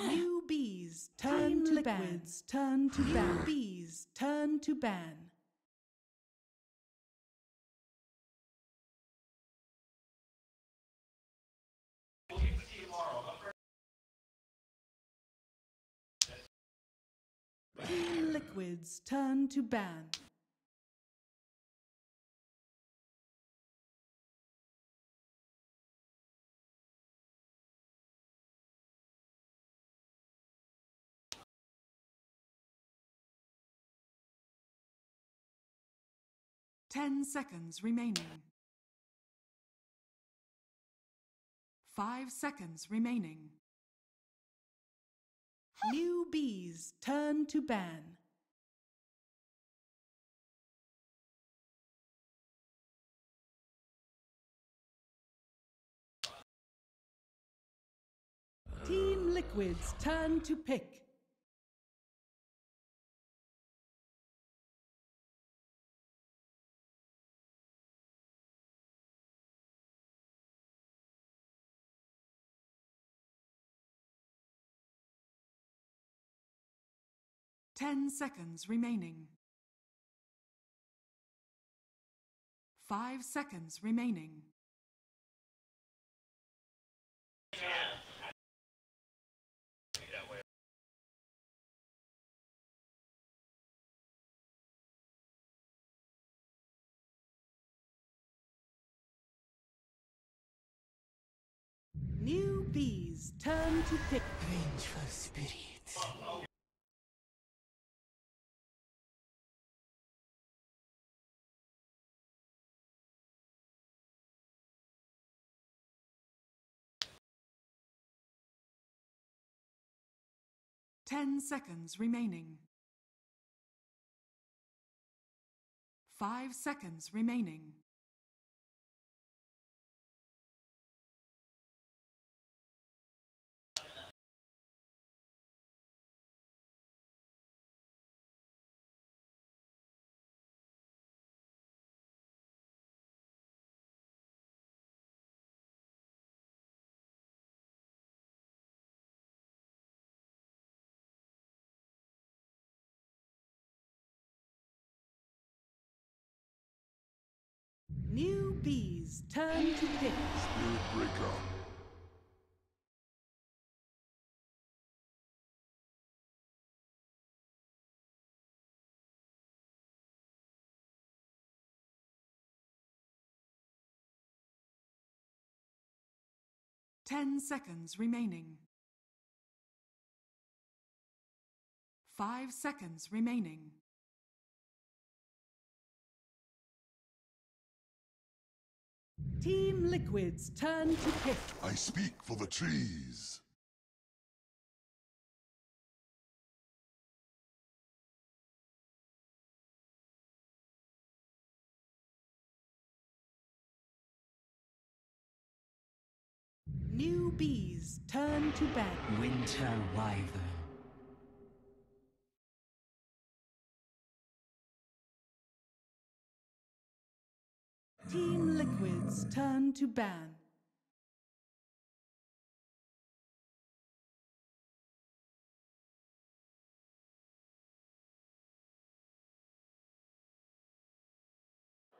Newbees turn to ban. Turn to ban. Newbees turn to ban. Team Liquid's turn to ban. Ten seconds remaining. 5 seconds remaining. Newbees turn to ban. Team Liquid's turn to pick. Ten seconds remaining. 5 seconds remaining. Newbees turn to pick. Vengeful spirits. 10 seconds remaining. 5 seconds remaining. Newbees turn to pick. Spirit Breaker. Ten seconds remaining. 5 seconds remaining. Team Liquid's turn to pick. I speak for the trees. Newbees turn to ban. Winter Wyvern. Team Liquid's turn to ban.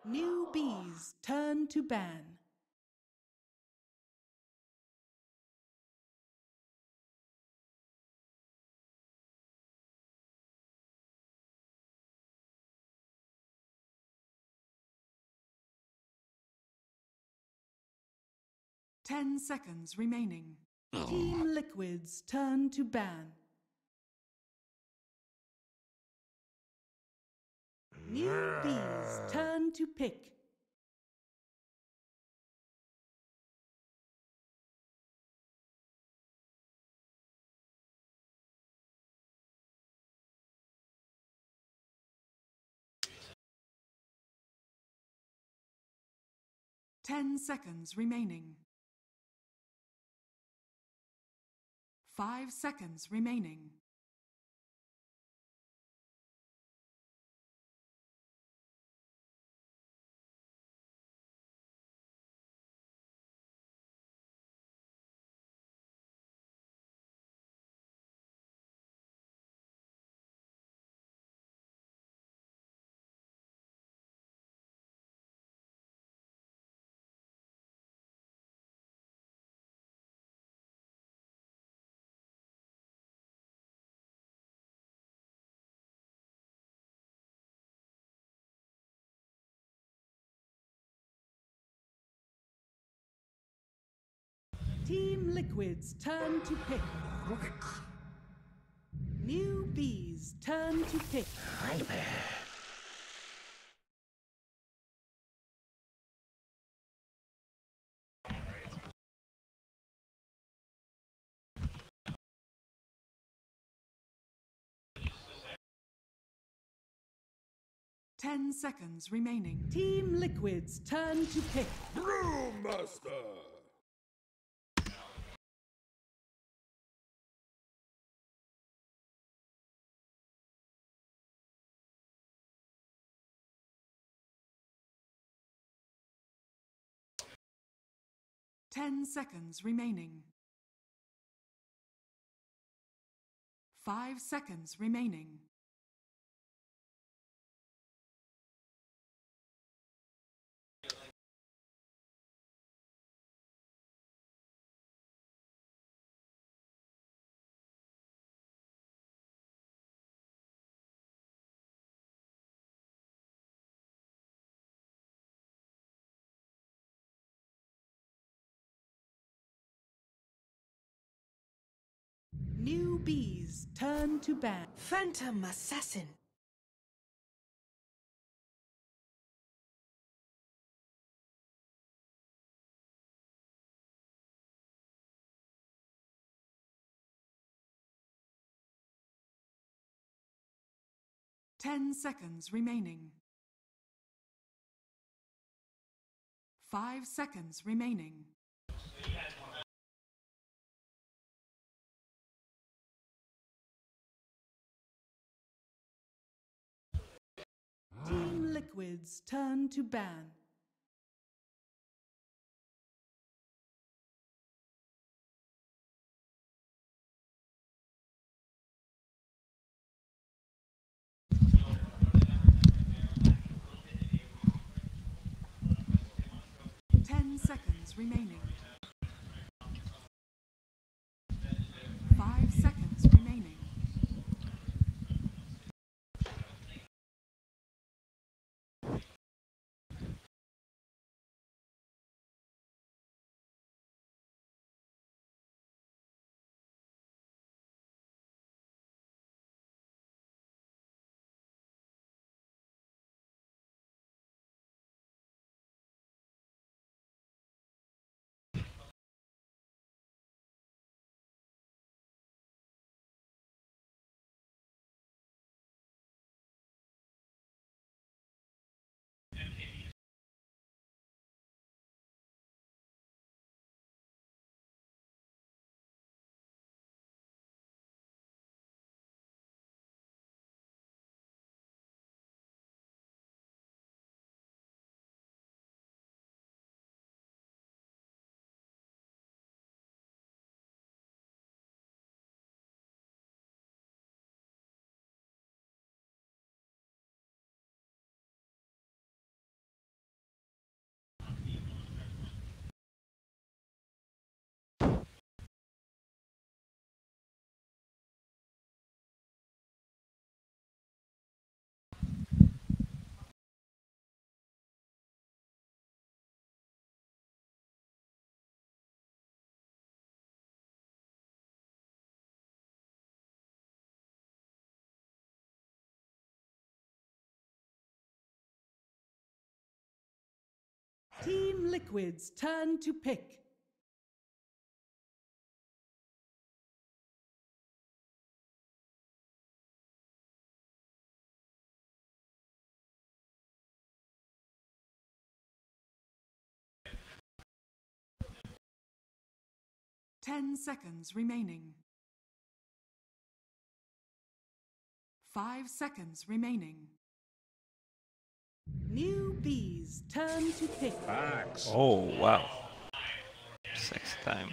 Newbees turn to ban. Ten seconds remaining. Team Liquid's turn to ban. Newbees turn to pick. Ten seconds remaining. 5 seconds remaining. Team Liquid's turn to pick. NewBee's turn to pick. 10 seconds remaining. Team Liquid's turn to pick. Brewmaster! 10 seconds remaining. 5 seconds remaining. NewBee's turn to ban. Phantom Assassin. Ten seconds remaining. 5 seconds remaining. Team Liquid's turn to ban. Remaining. 5 seconds remaining. Team Liquid's turn to pick. Ten seconds remaining. 5 seconds remaining. NewBee's turn to pick. Axe. Oh, wow. Sixth time.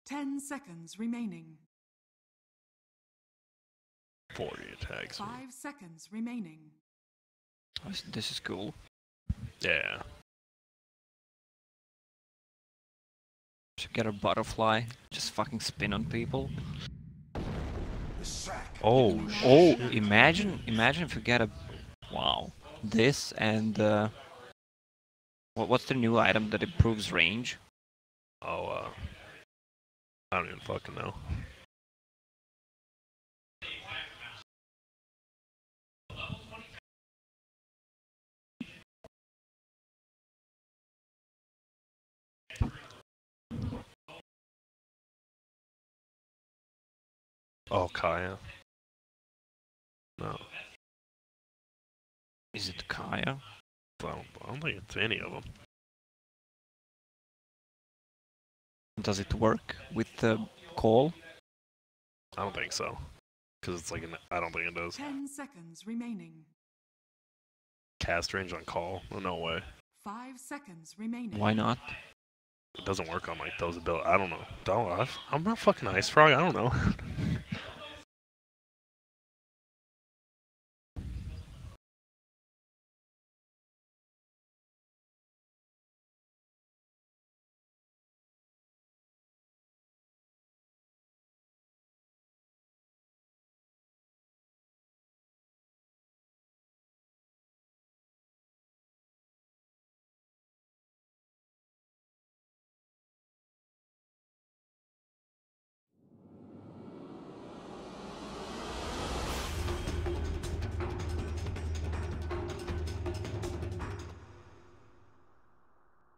Ten seconds remaining. 40 attacks. 5 seconds remaining. This is cool. Yeah. To get a butterfly, just fucking spin on people. Oh, Oh, shit. imagine if you get a... Wow. This and... what's the new item that improves range? Oh, I don't even fucking know. Oh, Kaya. No, Is it Kaya? I don't think it's any of them. Does it work with the call? I don't think so. Because it's like, I don't think it does. 10 seconds remaining. Cast range on call? Oh, no way. 5 seconds remaining. Why not? It doesn't work on like those abilities. I don't know. I'm not fucking Ice Frog. I don't know.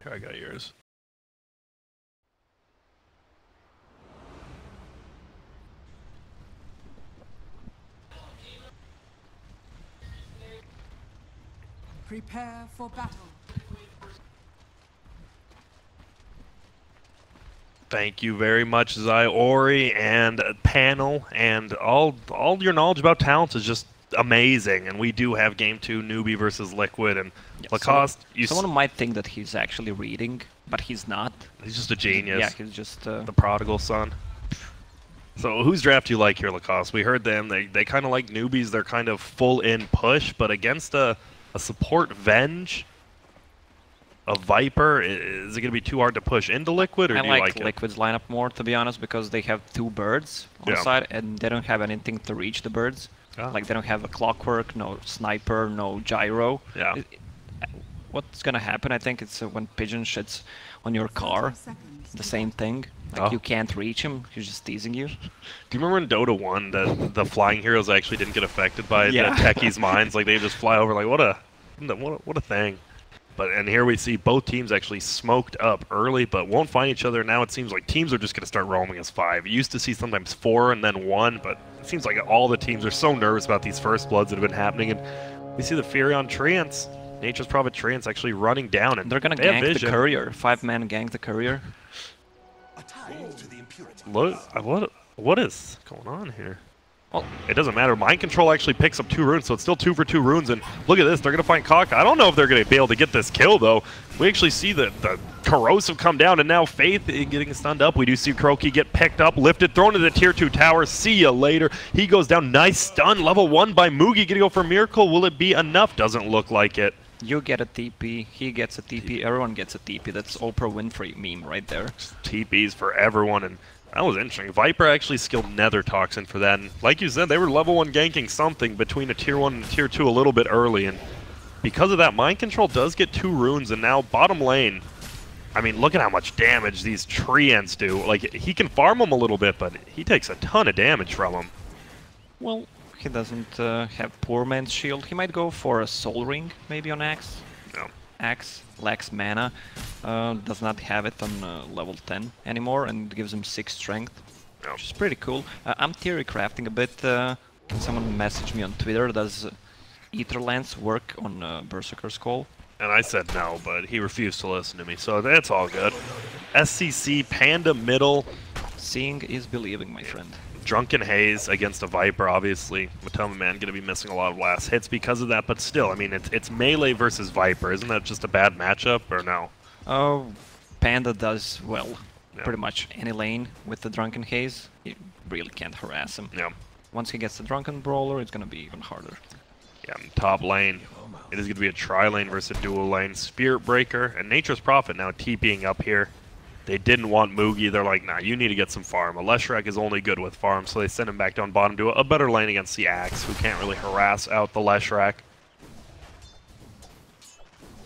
Here, I got yours. Prepare for battle. Thank you very much, Ori and panel, and all your knowledge about talents is just amazing. And we do have game 2, Newbee versus Liquid, and Yeah, Lacoste. Someone might think that he's actually reading, but he's not. He's just a genius. Yeah, he's just... the prodigal son. So whose draft do you like here, Lacoste? We heard them. They kind of like newbies. They're kind of full in push, but against a support Venge, a Viper, is it going to be too hard to push into Liquid, or I do you like it? Liquid's lineup more, to be honest, because they have 2 birds on the side, and they don't have anything to reach the birds. Ah. Like, they don't have a clockwork, no sniper, no gyro. Yeah. What's gonna happen, I think, it's when Pigeon shits on your car, 30 seconds the to same thing. Like, Oh. you can't reach him, he's just teasing you. Do you remember in Dota 1 that the flying heroes actually didn't get affected by Yeah. the techies' minds? Like, they just fly over like, what a thing. And here we see both teams actually smoked up early, but won't find each other. Now it seems like teams are just going to start roaming as 5. You used to see sometimes 4 and then 1, but it seems like all the teams are so nervous about these first bloods that have been happening. And we see the Fury on Treants, Nature's Prophet Treants, actually running down. And They're gonna they have gank the vision. courier. 5-man gank the courier. What is going on here? Well, It doesn't matter. Mind Control actually picks up 2 runes, so it's still 2 for 2 runes. And look at this. They're going to find Cock. I don't know if they're going to be able to get this kill, though. We actually see the Corrosive come down, and now Faith getting stunned up. We do see Croaky get picked up, lifted, thrown to the tier 2 tower. See ya later. He goes down. Nice stun. Level 1 by Moogie. Going to go for Miracle. Will it be enough? Doesn't look like it. you get a TP, he gets a TP, everyone gets a TP. That's Oprah Winfrey meme right there. TPs for everyone, and that was interesting. Viper actually skilled Nether Toxin for that, and like you said, they were level 1 ganking something between a tier 1 and a tier 2 a little bit early, and because of that, Mind Control does get 2 runes, and now bottom lane, I mean, look at how much damage these Treants do. Like, he can farm them a little bit, but he takes a ton of damage from them. Well, he doesn't have Poor Man's Shield. He might go for a Soul Ring, maybe on Axe. No. Axe lacks mana, does not have it on level 10 anymore, and gives him 6 strength, No. which is pretty cool. I'm theory crafting a bit. Can someone message me on Twitter? Does Ether Lance work on Berserker's Call? And I said no, but he refused to listen to me, so that's all good. SCC, Panda middle, Seeing is believing, my friend. Drunken Haze against a Viper, obviously. Matoma Man going to be missing a lot of last hits because of that, but still, I mean, it's melee versus Viper. Isn't that just a bad matchup, or no? Oh, Panda does, well, Yeah. pretty much any lane with the Drunken Haze. You really can't harass him. Yeah. Once he gets the Drunken Brawler, it's gonna be even harder. Yeah, top lane. It is going to be a tri-lane versus a dual lane. Spirit Breaker and Nature's Prophet now TPing up here. They didn't want Moogie. They're like, nah, you need to get some farm. Leshrac is only good with farm, so they send him back down bottom to a better lane against the Axe, who can't really harass out the Leshrac.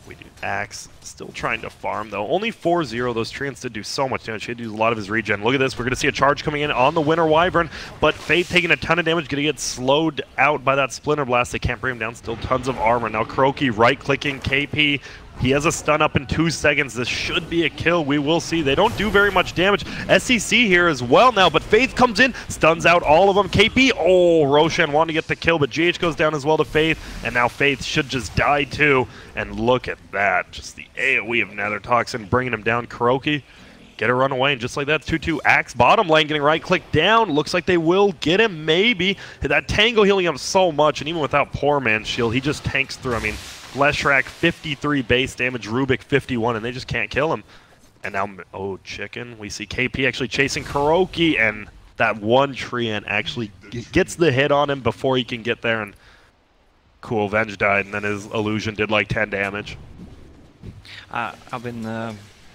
We do Axe, still trying to farm though. Only 4-0, those Treants did do so much damage. He did use a lot of his regen. Look at this, we're going to see a charge coming in on the Winter Wyvern, but Faith taking a ton of damage, going to get slowed out by that Splinter Blast. They can't bring him down, still tons of armor. Now Croaky right-clicking KP. He has a stun up in 2 seconds. This should be a kill. We will see. They don't do very much damage. SEC here as well now, but Faith comes in, stuns out all of them. KP, oh, Roshan wanted to get the kill, but GH goes down as well to Faith, and now Faith should just die too. And look at that. Just the AoE of Nether Toxin bringing him down. Kuroki, get a run away, and just like that, 2-2 Axe bottom lane getting right-click down. Looks like they will get him, maybe. That Tango healing him so much, and even without Poor Man's Shield, he just tanks through. I mean, Leshrac 53 base damage, Rubik 51, and they just can't kill him. And now, oh, chicken. We see KP actually chasing Kuroki, and that one Treant actually gets the hit on him before he can get there, and cool, Venge died, and then his illusion did like 10 damage. I've been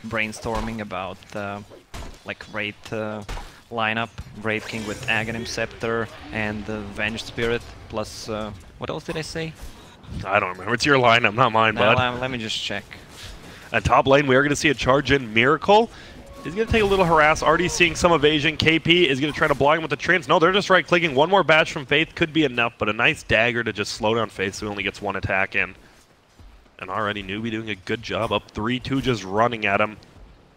brainstorming about like Wraith lineup, Wraith King with Aghanim Scepter and the Venge Spirit, plus what else did I say? I don't remember. It's your lineup, not mine, bud. Let me just check. At top lane, we are going to see a charge in Miracle. He's going to take a little harass. Already seeing some evasion. KP is going to try to block him with the Treants. No, they're just right-clicking. One more bash from Faith could be enough, but a nice dagger to just slow down Faith so he only gets one attack in. And already Newbee doing a good job. Up 3-2, just running at him.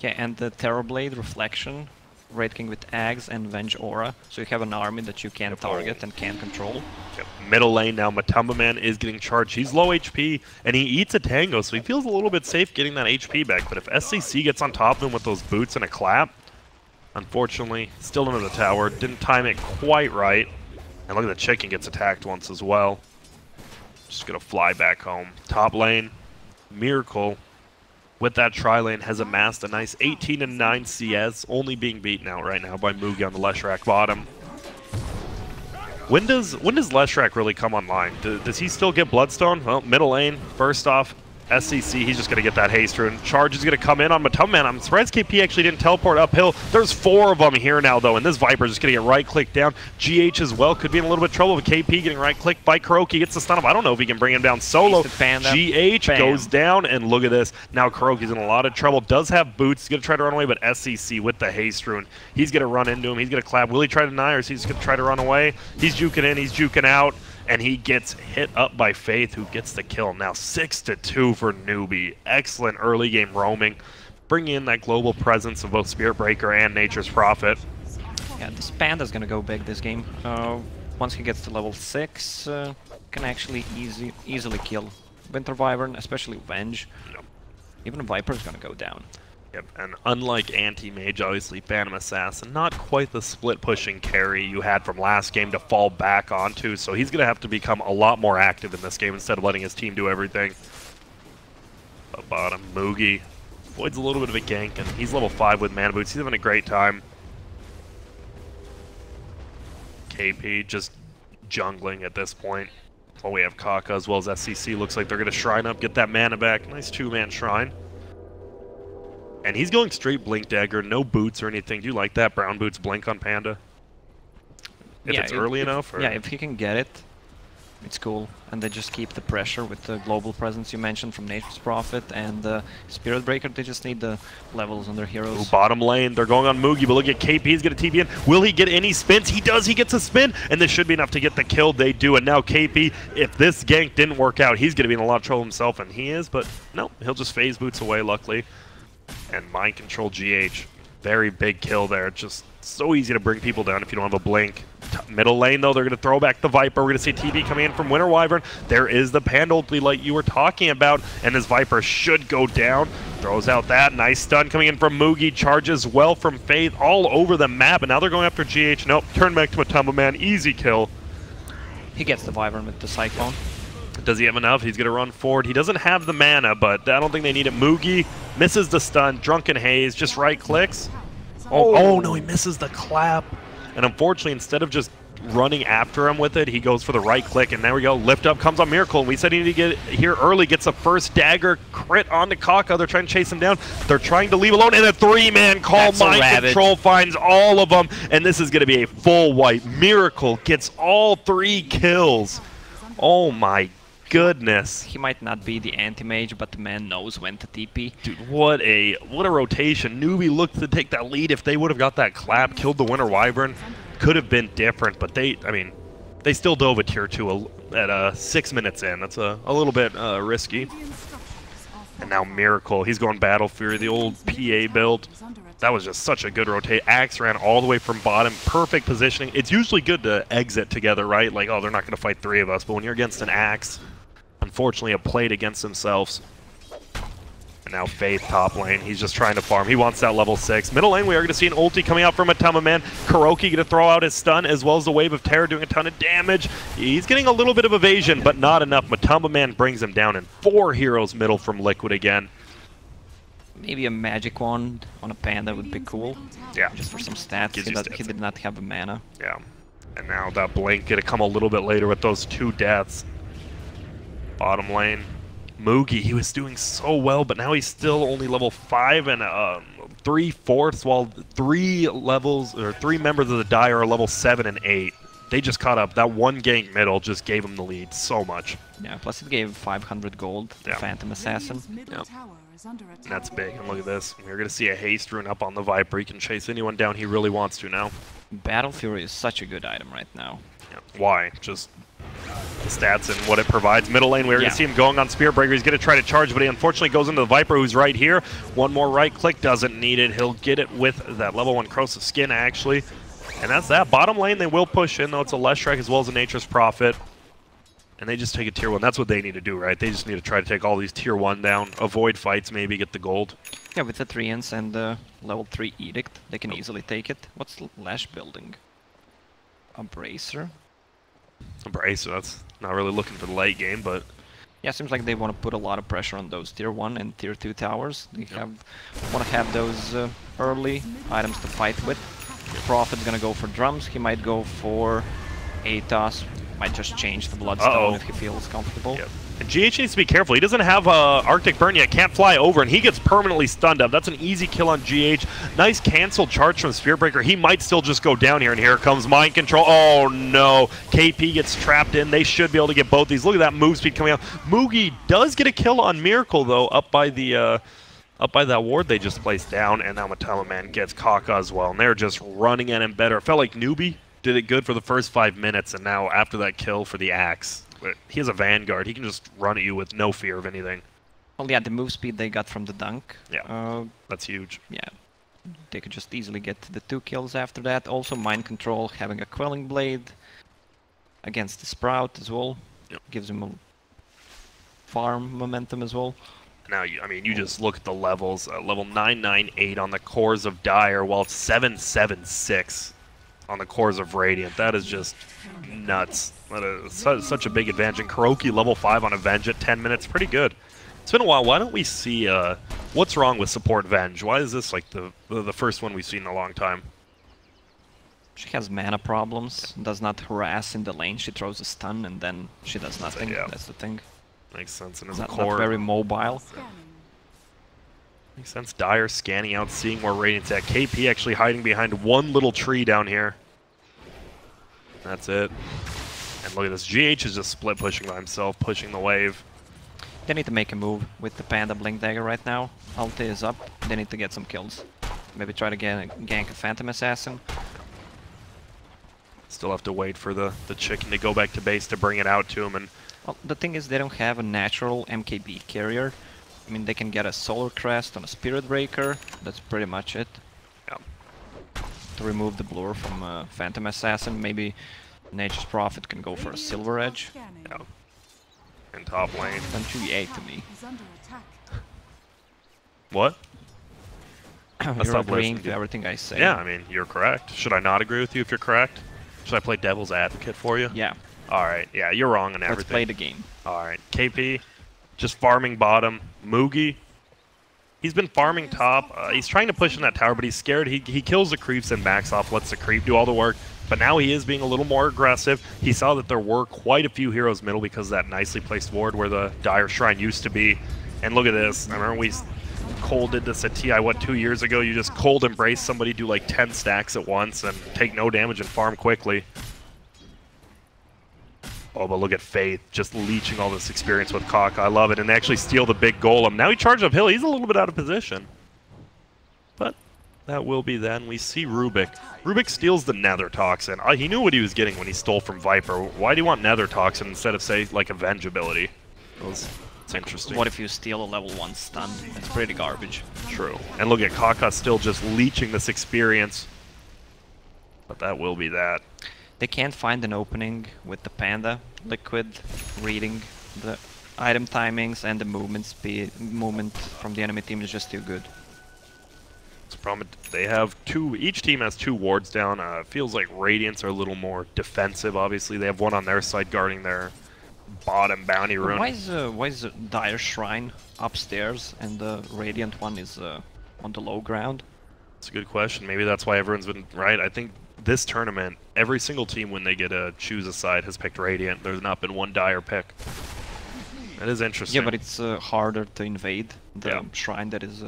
Yeah, and the Terrorblade Reflection, Wraith King with Ags and Venge Aura, so you have an army that you can target and can control. Yep. Middle lane now, Matumba Man is getting charged. He's low HP, and he eats a Tango, so he feels a little bit safe getting that HP back. But if SCC gets on top of him with those boots and a clap, unfortunately, still under the tower. Didn't time it quite right. And look at the chicken gets attacked once as well. Just going to fly back home. Top lane, Miracle, with that tri-lane, has amassed a nice 18-9 CS, only being beaten out right now by Moogie on the Leshrac bottom. When does Leshrac really come online? Does he still get Bloodstone? Well, middle lane, first off, SCC, he's just going to get that haste rune. Charge is going to come in on Matumba Man. I'm surprised KP actually didn't teleport uphill. There's 4 of them here now, though, and this Viper is just going to get right-clicked down. GH as well could be in a little bit of trouble with KP getting right-clicked by Kuroki. Gets the stun up. I don't know if he can bring him down solo. GH goes down, and look at this. Now Kuroki's in a lot of trouble. Does have boots. He's going to try to run away, but SCC with the haste rune. He's going to run into him. He's going to clap. Will he try to deny, or is he just going to try to run away? He's juking in. He's juking out. And he gets hit up by Faith, who gets the kill. Now 6-2 for Newbee. Excellent early game roaming, bringing in that global presence of both Spirit Breaker and Nature's Prophet. Yeah, this Panda's gonna go big this game. Once he gets to level 6, can actually easily kill Winter Wyvern, especially Venge. Yep. Even Viper's gonna go down. Yep, and unlike Anti-Mage, obviously Phantom Assassin, not quite the split-pushing carry you had from last game to fall back onto, so he's going to have to become a lot more active in this game instead of letting his team do everything. Up bottom, Moogie avoids a little bit of a gank, and he's level 5 with Mana Boots. He's having a great time. KP just jungling at this point. Well, we have Kaka as well as SCC. Looks like they're going to Shrine up, get that mana back. Nice 2-man Shrine. And he's going straight Blink Dagger, no boots or anything. Do you like that? Brown boots blink on Panda? If it's early enough? Or? Yeah, if he can get it, it's cool. And they just keep the pressure with the global presence you mentioned from Nature's Prophet and the Spirit Breaker. They just need the levels on their heroes. Ooh, bottom lane, they're going on Moogie, but look at KP, he's going to TP in. Will he get any spins? He does, he gets a spin, and this should be enough to get the kill. They do, and now KP, if this gank didn't work out, he's going to be in a lot of trouble himself, and he is, but no, he'll just phase boots away, luckily. And Mind Control GH, very big kill there. Just so easy to bring people down if you don't have a blink. Middle lane, though, they're going to throw back the Viper. We're going to see TP coming in from Winter Wyvern. There is the Panda ulti like you were talking about, and this Viper should go down. Throws out that. Nice stun coming in from Moogie. Charges well from Faith all over the map, and now they're going after GH. Nope, turn back to Matumba Man. Easy kill. He gets the Wyvern with the Cyclone. Does he have enough? He's going to run forward. He doesn't have the mana, but I don't think they need it. Moogie misses the stun. Drunken Haze just right-clicks. Oh, no, he misses the clap. And unfortunately, instead of just running after him with it. He goes for the right click, and there we go. Lift up comes on Miracle, and we said he needed to get here early. Gets a first dagger crit on the Kaka. They're trying to chase him down. They're trying to leave alone, and a 3-man call. Mind Control finds all of them, and this is going to be a full wipe. Miracle gets all 3 kills. Oh my goodness. He might not be the anti-mage, but the man knows when to TP. Dude, what a rotation. Newbee looked to take that lead. If they would have got that clap, killed the Winter Wyvern, could have been different, but they still dove a tier 2 at 6 minutes in. That's a little bit risky. And now Miracle, he's going Battle Fury, the old PA build. That was just such a good rotate. Axe ran all the way from bottom, perfect positioning. It's usually good to exit together, right? Like, oh, they're not going to fight 3 of us, but when you're against an Axe, unfortunately, a played against themselves. And now Faith top lane. He's just trying to farm. He wants that level 6. Middle lane, we are going to see an ulti coming out from Matama Man. Kuroki going to throw out his stun as well as the Wave of Terror doing a ton of damage. He's getting a little bit of evasion, but not enough. Matama Man brings him down, and 4 heroes middle from Liquid again. Maybe a magic wand on a Panda would be cool. Yeah. Just for some stats. He did not have a mana. Yeah. And now that Blink going to come a little bit later with those 2 deaths. Bottom lane. Moogie, he was doing so well, but now he's still only level 5 and 3/4, while 3 members of the Dire are level 7 and 8. They just caught up. That one gank middle just gave him the lead so much. Yeah, plus it gave 500 gold to Phantom Assassin. Yeah. And that's big. And look at this. We're going to see a haste rune up on the Viper. He can chase anyone down he really wants to now. Battle Fury is such a good item right now. Yeah. Why? Just the stats and what it provides. Middle lane, we're going to see him going on Spear Breaker. He's going to try to charge, but he unfortunately goes into the Viper, who's right here. One more right click, doesn't need it. He'll get it with that level 1 Corrosive Skin, actually. And that's that. Bottom lane, they will push in, though. It's a Leshrac as well as a Nature's Prophet. And they just take a tier 1. That's what they need to do, right? They just need to try to take all these tier 1 down, avoid fights, maybe get the gold. Yeah, with the 3-ins and the level 3 Edict, they can easily take it. What's Lash building? A Bracer? A Bracer, that's not really looking for the late game, but... Yeah, seems like they want to put a lot of pressure on those tier 1 and tier 2 towers. They want to have those early items to fight with. Prophet's gonna go for drums, he might go for Atos, might just change the Bloodstone if he feels comfortable. Yep. And GH needs to be careful. He doesn't have Arctic Burn yet, can't fly over, and he gets permanently stunned up. That's an easy kill on GH. Nice cancel charge from Spearbreaker. He might still just go down here, and here comes Mind Control. Oh no, KP gets trapped in. They should be able to get both these. Look at that move speed coming out. Moogie does get a kill on Miracle, though, up by that ward they just placed down, and now Matama Man gets Kaka as well, and they're just running at him better. It felt like Newbee did it good for the first 5 minutes, and now after that kill for the Axe, he has a Vanguard. He can just run at you with no fear of anything. Well, yeah, the move speed they got from the dunk. Yeah, that's huge. Yeah, they could just easily get the 2 kills after that. Also, Mind Control having a Quelling Blade against the Sprout as well. Yep. Gives him a farm momentum as well. Now, you just look at the levels. Level 998 on the cores of Dire, while it's 776 on the cores of Radiant. That is just nuts. That is such a big advantage. And Kuroki level 5 on a Venge at 10 minutes. Pretty good. It's been a while. Why don't we see what's wrong with support Venge? Why is this like the first one we've seen in a long time? She has mana problems, does not harass in the lane. She throws a stun and then she does nothing. That's the thing. Makes sense. And not very mobile. Makes sense. Dire scanning out, seeing where Radiant's at. KP actually hiding behind one little tree down here. That's it. And look at this. GH is just split pushing by himself, pushing the wave. They need to make a move with the Panda Blink Dagger right now. Ulti is up. They need to get some kills. Maybe try to gank a Phantom Assassin. Still have to wait for the chicken to go back to base to bring it out to him. And well, the thing is, they don't have a natural MKB carrier. I mean, they can get a Solar Crest on a Spirit Breaker. That's pretty much it. Yeah. To remove the blur from Phantom Assassin, maybe Nature's Prophet can go for a Silver Edge. Yeah. In top lane. Then 2e8 to me. What? You're agreeing to everything I say. Yeah, I mean, you're correct. Should I not agree with you if you're correct? Should I play devil's advocate for you? Yeah. Alright, yeah, you're wrong on everything. Let's play the game. Alright, KP, just farming bottom. Moogie, He's been farming top. He's trying to push in that tower, but he's scared. He kills the creeps and backs off, lets the creep do all the work. But now he is being a little more aggressive. He saw that there were quite a few heroes middle because of that nicely placed ward where the Dire Shrine used to be. And look at this. I remember Cole did this at TI, what, 2 years ago? You just cold embrace somebody, do like 10 stacks at once, and take no damage and farm quickly. Oh, but look at Faith just leeching all this experience with Kaka. I love it. And they actually steal the big golem. Now he charged uphill. He's a little bit out of position. But that will be then. We see Rubik. Rubik steals the Nether Toxin. He knew what he was getting when he stole from Viper. Why do you want Nether Toxin instead of, say, like Avenge ability? It's interesting. What if you steal a level 1 stun? That's pretty garbage. True. And look at Kaka still just leeching this experience. But that will be that. They can't find an opening with the Panda Liquid reading the item timings, and the movement from the enemy team is just too good. It's a problem. They have each team has 2 wards down. It feels like Radiants are a little more defensive, obviously. They have one on their side guarding their bottom bounty rune. Why is the Dire Shrine upstairs and the Radiant one is on the low ground? It's a good question. Maybe that's why everyone's been right. I think this tournament, every single team when they get to choose a side has picked Radiant. There's not been one Dire pick. That is interesting. Yeah, but it's harder to invade the shrine that is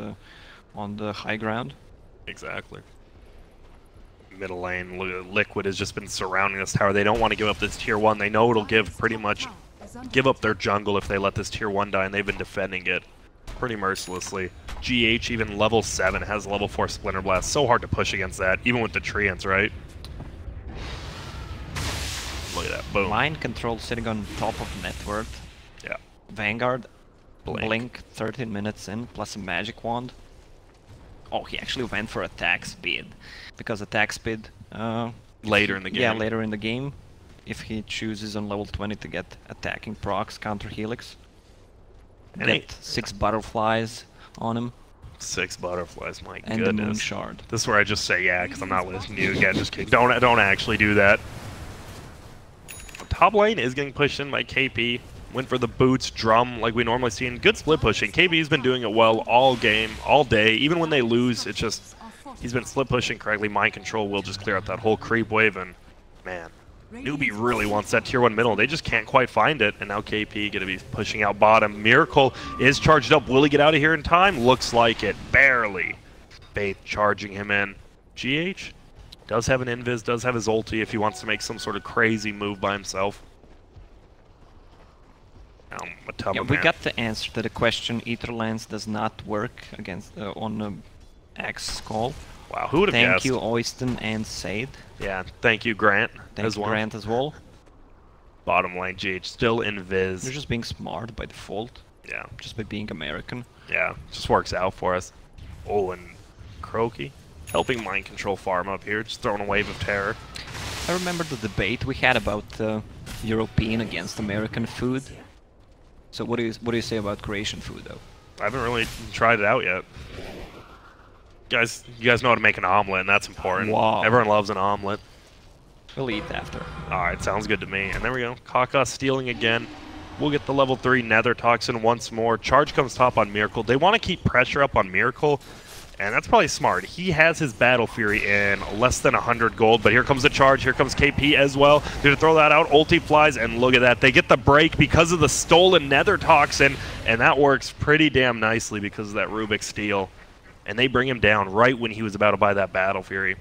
on the high ground. Exactly. Middle lane, Liquid has just been surrounding this tower. They don't want to give up this tier 1. They know it'll give up their jungle if they let this tier 1 die, and they've been defending it pretty mercilessly. GH, even level 7, has level 4 Splinter Blast. So hard to push against that, even with the Treants, right? Look at that, boom. Mind control sitting on top of net worth. Yeah. Vanguard, blink 13 minutes in, plus a magic wand. Oh, he actually went for attack speed, because attack speed... later in the game. Yeah, later in the game, if he chooses on level 20 to get attacking procs, counter helix. And get 6 butterflies on him. 6 butterflies, my and goodness. The moon shard. This is where I just say yeah, because I'm not listening to you again. Just kidding. Don't actually do that. Top lane is getting pushed in by KP. Went for the boots, drum, like we normally see in good split pushing. KP's been doing it well all game, all day. Even when they lose, it's just he's been split pushing correctly. Mind control will just clear out that whole creep wave, and man, Newbee really wants that tier 1 middle. They just can't quite find it, and now KP going to be pushing out bottom. Miracle is charged up. Will he get out of here in time? Looks like it. Barely. Faith charging him in. GH does have an invis, does have his ulti if he wants to make some sort of crazy move by himself. Yeah, we got the answer to the question. Etherlands does not work against on X call. Wow, who would have guessed? Thank you, Oyston and Sade. Yeah, thank you, Grant. Thank you, Grant, as well. Bottom lane, GH still invis. You're just being smart by default. Yeah. Just by being American. Yeah, just works out for us. Oh, and Croaky helping mind control farm up here, just throwing a wave of terror. I remember the debate we had about European against American food. So what do you say about Croatian food, though? I haven't really tried it out yet. You guys know how to make an omelet, and that's important. Wow. Everyone loves an omelet. We'll eat after. Alright, sounds good to me. And there we go. Kaka stealing again. We'll get the level 3 Nether Toxin once more. Charge comes top on Miracle. They want to keep pressure up on Miracle, and that's probably smart. He has his Battle Fury in less than 100 gold, but here comes the charge. Here comes KP as well. They're going to throw that out. Ulti flies, and look at that. They get the break because of the stolen Nether Toxin, and that works pretty damn nicely because of that Rubik steal. And they bring him down right when he was about to buy that Battle Fury.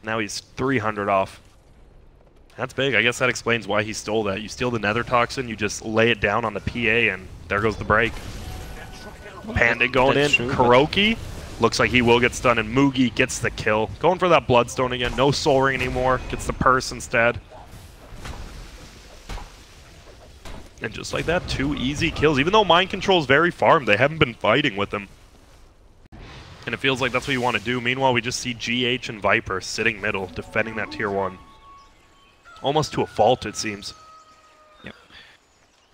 Now he's 300 off. That's big. I guess that explains why he stole that. You steal the Nether Toxin, you just lay it down on the PA, and there goes the break. Panda going in. Kuroki looks like he will get stunned, and Mugi gets the kill. Going for that Bloodstone again. No Soul Ring anymore. Gets the purse instead. And just like that, 2 easy kills. Even though Mind Control is very farmed, they haven't been fighting with him. And it feels like that's what you want to do. Meanwhile, we just see GH and Viper sitting middle, defending that tier 1. Almost to a fault, it seems. Yep.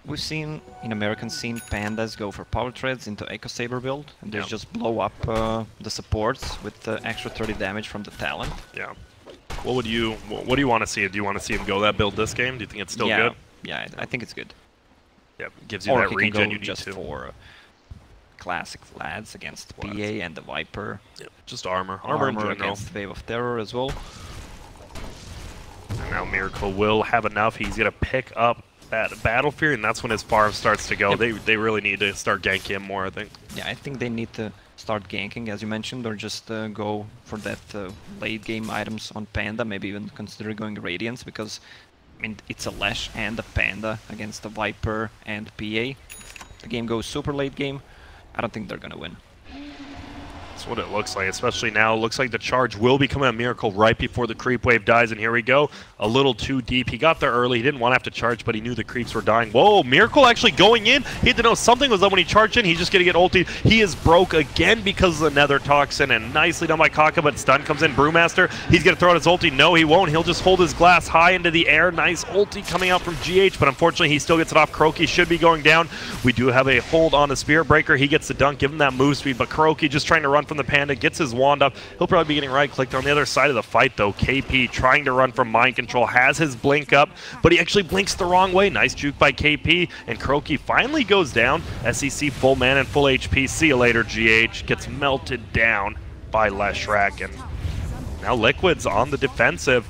We've seen, in American scene, Pandas go for Power Treads into Echo Saber build, and they just blow up the supports with the extra 30 damage from the talent. Yeah. What do you want to see? Do you want to see him go that build this game? Do you think it's still good? Yeah, I think it's good. Yeah, gives you or that he regen can go you need just to. For classic Vlads against PA and the Viper. Yep. Just armor in general. Against Wave of Terror as well. And now Miracle will have enough. He's going to pick up that Battle Fury, and that's when his farm starts to go. Yep. They really need to start ganking him more, I think. Yeah, I think they need to start ganking, as you mentioned, or just go for that late game items on Panda, maybe even consider going Radiance, because I mean, it's a Lash and a Panda against the Viper and PA. The game goes super late game, I don't think they're gonna win. That's what it looks like, especially now. Looks like the charge will be coming on Miracle right before the creep wave dies, and here we go. A little too deep. He got there early. He didn't want to have to charge, but he knew the creeps were dying. Whoa, Miracle actually going in. He had to know something was up when he charged in. He's just going to get ulted. He is broke again because of the Nether Toxin, and nicely done by Kaka, but stun comes in. Brewmaster, he's going to throw out his ulti. No, he won't. He'll just hold his glass high into the air. Nice ulti coming out from GH, but unfortunately he still gets it off. Kroki should be going down. We do have a hold on the Spirit Breaker. He gets the dunk, give him that move speed, but Kroki just trying to run from the Panda, gets his wand up. He'll probably be getting right-clicked on the other side of the fight, though. KP trying to run from Mind Control, has his blink up, but he actually blinks the wrong way. Nice juke by KP, and Kroki finally goes down. SEC full man and full HP. See you later, GH. Gets melted down by Leshrac, and now Liquid's on the defensive.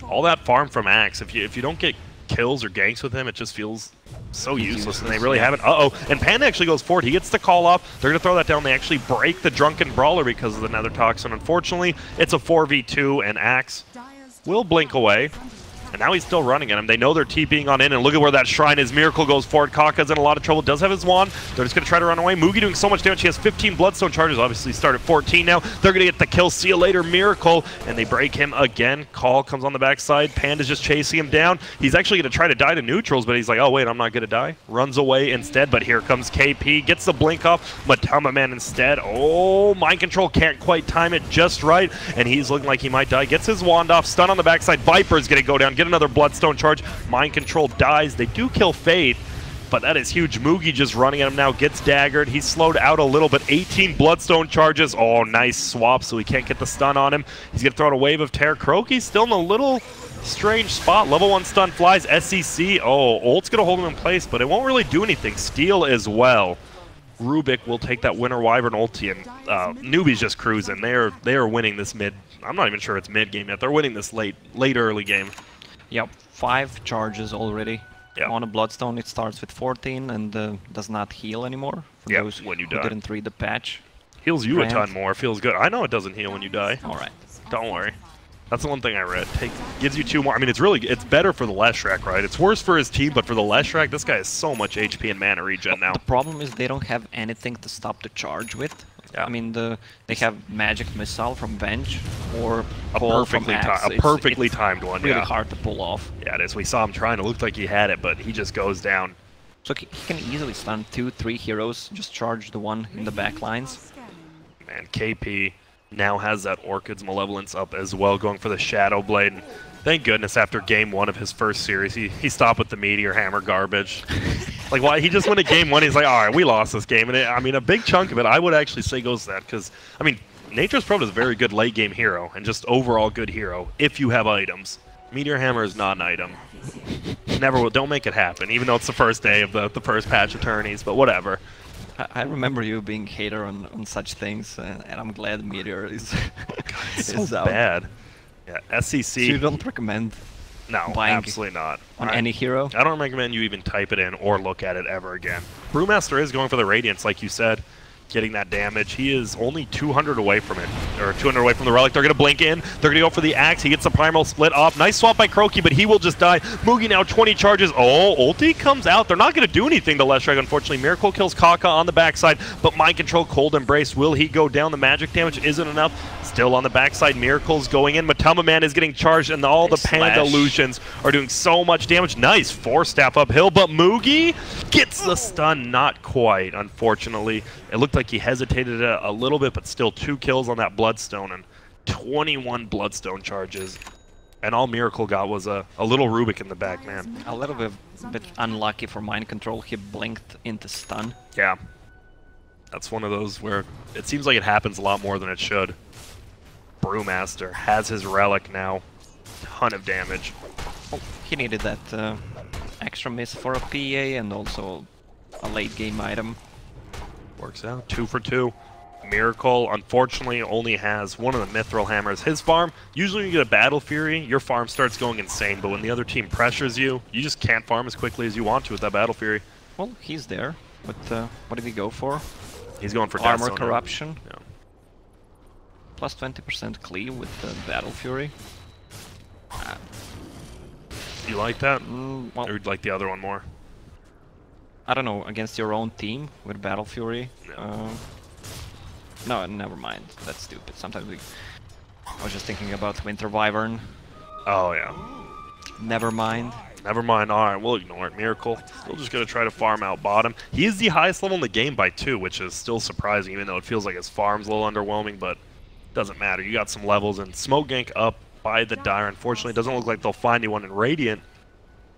All that farm from Axe. If you don't get kills or ganks with him, it just feels so useless, and they really haven't. And Panda actually goes forward. He gets the call off. They're going to throw that down. They actually break the Drunken Brawler because of the Nether Toxin. Unfortunately, it's a 4v2, and Axe will blink away. And now he's still running at him. They know they're TPing on in, and look at where that shrine is. Miracle goes forward. Kaka's in a lot of trouble. Does have his wand. They're just going to try to run away. Mugi doing so much damage. He has 15 Bloodstone charges. Obviously, start at 14 now. They're going to get the kill. See you later, Miracle. And they break him again. Call comes on the backside. Panda's just chasing him down. He's actually going to try to die to neutrals, but he's like, oh, wait, I'm not going to die. Runs away instead, but here comes KP. Gets the blink off. Matama Man instead. Oh, Mind Control can't quite time it just right, and he's looking like he might die. Gets his wand off. Stun on the backside. Viper's going to go down. Get another Bloodstone charge. Mind Control dies. They do kill Faith, but that is huge. Mugi just running at him now. Gets daggered. He's slowed out a little, but 18 Bloodstone charges. Oh, nice swap, so he can't get the stun on him. He's going to throw out a Wave of Terror. Kroki's still in a little strange spot. Level 1 stun flies. SEC. Oh, ult's going to hold him in place, but it won't really do anything. Steal as well. Rubik will take that Winter Wyvern ulti, and Newbee's just cruising. They are winning this mid. I'm not even sure it's mid game yet. They're winning this late early game. Yep, 5 charges already. Yep. On a Bloodstone, it starts with 14 and does not heal anymore. For those when you who die. didn't read the patch. Heals you a ton more. Feels good. I know it doesn't heal when you die. All right. Don't worry. That's the one thing I read. Gives you 2 more. I mean, it's better for the Leshrac, right? It's worse for his team, but for the Leshrac, this guy has so much HP and mana regen now. The problem is they don't have anything to stop the charge with. Yeah. I mean, they have Magic Missile from Venge or a perfectly timed one. Really hard to pull off. Yeah, it is. We saw him trying. It looked like he had it, but he just goes down. So he can easily stun 2-3 heroes. Just charge the one in the back lines. Man, KP now has that Orchid's Malevolence up as well, going for the Shadow Blade. And thank goodness after game 1 of his first series, he stopped with the Meteor Hammer garbage. Like, why? He just went to game 1, he's like, all right, we lost this game. And I mean, a big chunk of it, I would actually say goes to that, because, I mean, Nature's Probe is a very good late game hero, and just overall good hero, if you have items. Meteor Hammer is not an item. Never will. Don't make it happen, even though it's the first day of the first patch of tourneys, but whatever. I remember you being a hater on such things, and I'm glad Meteor is, so bad. Yeah, SEC. So you don't recommend buying absolutely not. On any hero? I don't recommend you even type it in or look at it ever again. Brewmaster is going for the Radiance, like you said, getting that damage. He is only 200 away from it, or 200 away from the Relic. They're going to blink in. They're going to go for the Axe. He gets the Primal split off. Nice swap by Kroki, but he will just die. Mugi now 20 charges. Oh, ulti comes out. They're not going to do anything to Leshrac, unfortunately. Miracle kills Kaka on the backside, but Mind Control, Cold Embrace. Will he go down? The magic damage isn't enough. Still on the backside, Miracle's going in. Matama Man is getting charged, and all the Panda illusions are doing so much damage. Nice 4-staff uphill, but Mugi gets the stun. Not quite, unfortunately. It looked like he hesitated a little bit, but still 2 kills on that Bloodstone and 21 Bloodstone charges. And all Miracle got was a little Rubik in the back, man. A little bit unlucky for Mind Control. He blinked into stun. Yeah. That's one of those where it seems like it happens a lot more than it should. Brewmaster has his Relic now. Ton of damage. Oh, he needed that extra miss for a PA and also a late game item. Works out. 2 for 2. Miracle, unfortunately, only has one of the Mithril Hammers. His farm, usually when you get a Battle Fury, your farm starts going insane, but when the other team pressures you, you just can't farm as quickly as you want to with that Battle Fury. Well, he's there, but what did he go for? He's going for Armor Death Zone. Corruption. Yeah. Plus 20% cleave with the Battle Fury. You like that? Well, Or you'd like the other one more? I don't know, against your own team with Battle Fury. Yeah. No, never mind. That's stupid. Sometimes I was just thinking about Winter Wyvern. Oh, yeah. Never mind. Never mind. All right, we'll ignore it. Miracle. Still just going to try to farm out bottom. He is the highest level in the game by 2, which is still surprising, even though it feels like his farm's a little underwhelming, but doesn't matter. You got some levels, and Smoke Gank up by the Dire. Unfortunately, it doesn't look like they'll find anyone in Radiant.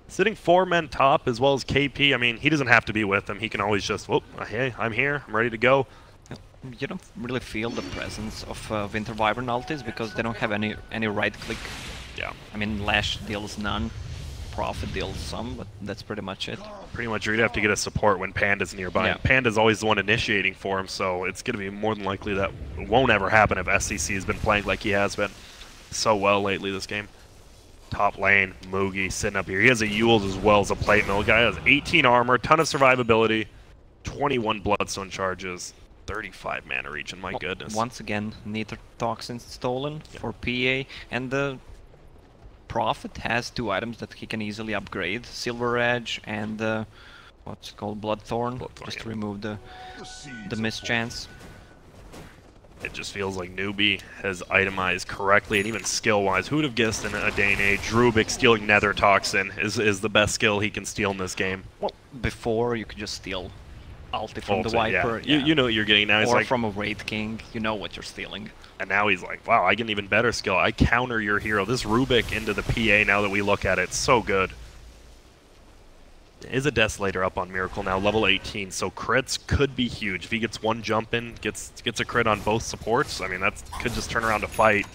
Sitting 4 men top, as well as KP. I mean, he doesn't have to be with them. He can always just, whoop, hey, I'm here. I'm ready to go. You don't really feel the presence of Winter Wyvern ultis because they don't have any right click. Yeah. I mean, Lash deals none, Prophet deals some, but that's pretty much it. Pretty much, you're going to have to get a support when Panda's nearby. Yeah. Panda's always the one initiating for him, so it's going to be more than likely that it won't ever happen if SCC has been playing like he has been so well lately this game. Top lane, Moogie sitting up here. He has a Yules as well as a Plate Mill. Guy has 18 armor, ton of survivability, 21 Bloodstone charges, 35 mana regen, my goodness. Once again, Nether Toxins stolen for PA, and the Prophet has 2 items that he can easily upgrade, Silver Edge and what's it called, Bloodthorn, just to remove the mischance. It just feels like NewB has itemized correctly, and even skill-wise, who would have guessed in a day and age, Rubik stealing Nether Toxin is the best skill he can steal in this game. Well, before you could just steal ulti from the Ulti, Viper. yeah. You know what you're getting now. He's or like, from a Wraith King, you know what you're stealing. and now he's like, wow, I get an even better skill. I counter your hero. This Rubik into the PA, now that we look at it, so good. Is a Desolator up on Miracle now, level 18, so crits could be huge. If he gets one jump in, gets a crit on both supports, I mean, that could just turn around a fight.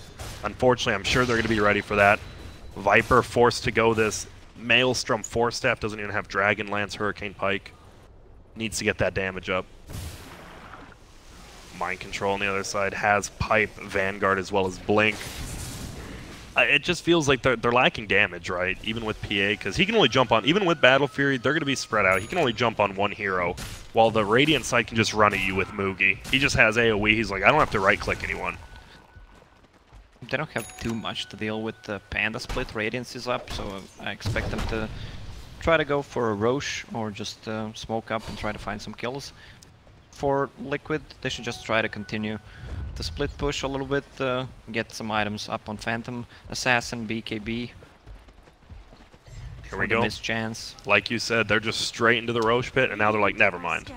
Unfortunately, I'm sure they're going to be ready for that. Viper forced to go this. Maelstrom Force Staff doesn't even have Dragon Lance, Hurricane Pike. Needs to get that damage up. Mind Control on the other side has Pipe, Vanguard, as well as Blink. It just feels like they're lacking damage, right? Even with PA, because he can only jump on, even with Battle Fury, they're going to be spread out. He can only jump on one hero, while the Radiant side can just run at you with Moogie. He just has AoE. He's like, I don't have to right-click anyone. They don't have too much to deal with. The Panda split, Radiance is up, so I expect them to try to go for a Roche or just smoke up and try to find some kills. For Liquid, they should just try to continue the split push a little bit, get some items up on Phantom, Assassin, BKB. Here we go. Mischance. Like you said, they're just straight into the Roche pit, and now they're like, never mind.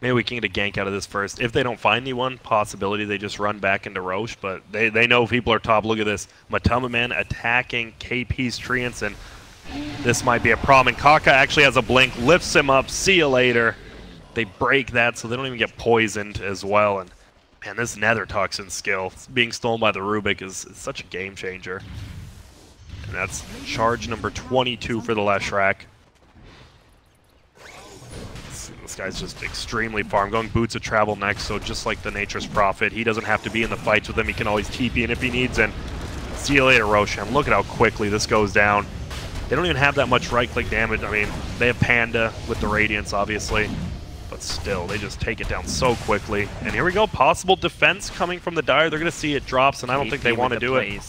Maybe we can get a gank out of this first. If they don't find anyone, possibility they just run back into Roche, but they know people are top. Look at this. Matama Man attacking KP's Treants, and this might be a problem. And Kaka actually has a blink, lifts him up, see you later. They break that, so they don't even get poisoned as well. And man, this Nether Toxin skill being stolen by the Rubik is such a game changer. And that's charge number 22 for the Leshrac. This guy's just extremely far. I'm going Boots of Travel next, so just like the Nature's Prophet, he doesn't have to be in the fights with them. He can always TP in if he needs, and see you later, Roshan. Look at how quickly this goes down. They don't even have that much right-click damage. I mean, they have Panda with the Radiance, obviously, but still, they just take it down so quickly. And here we go, possible defense coming from the Dire. They're going to see it drops, and I don't think they want to do it.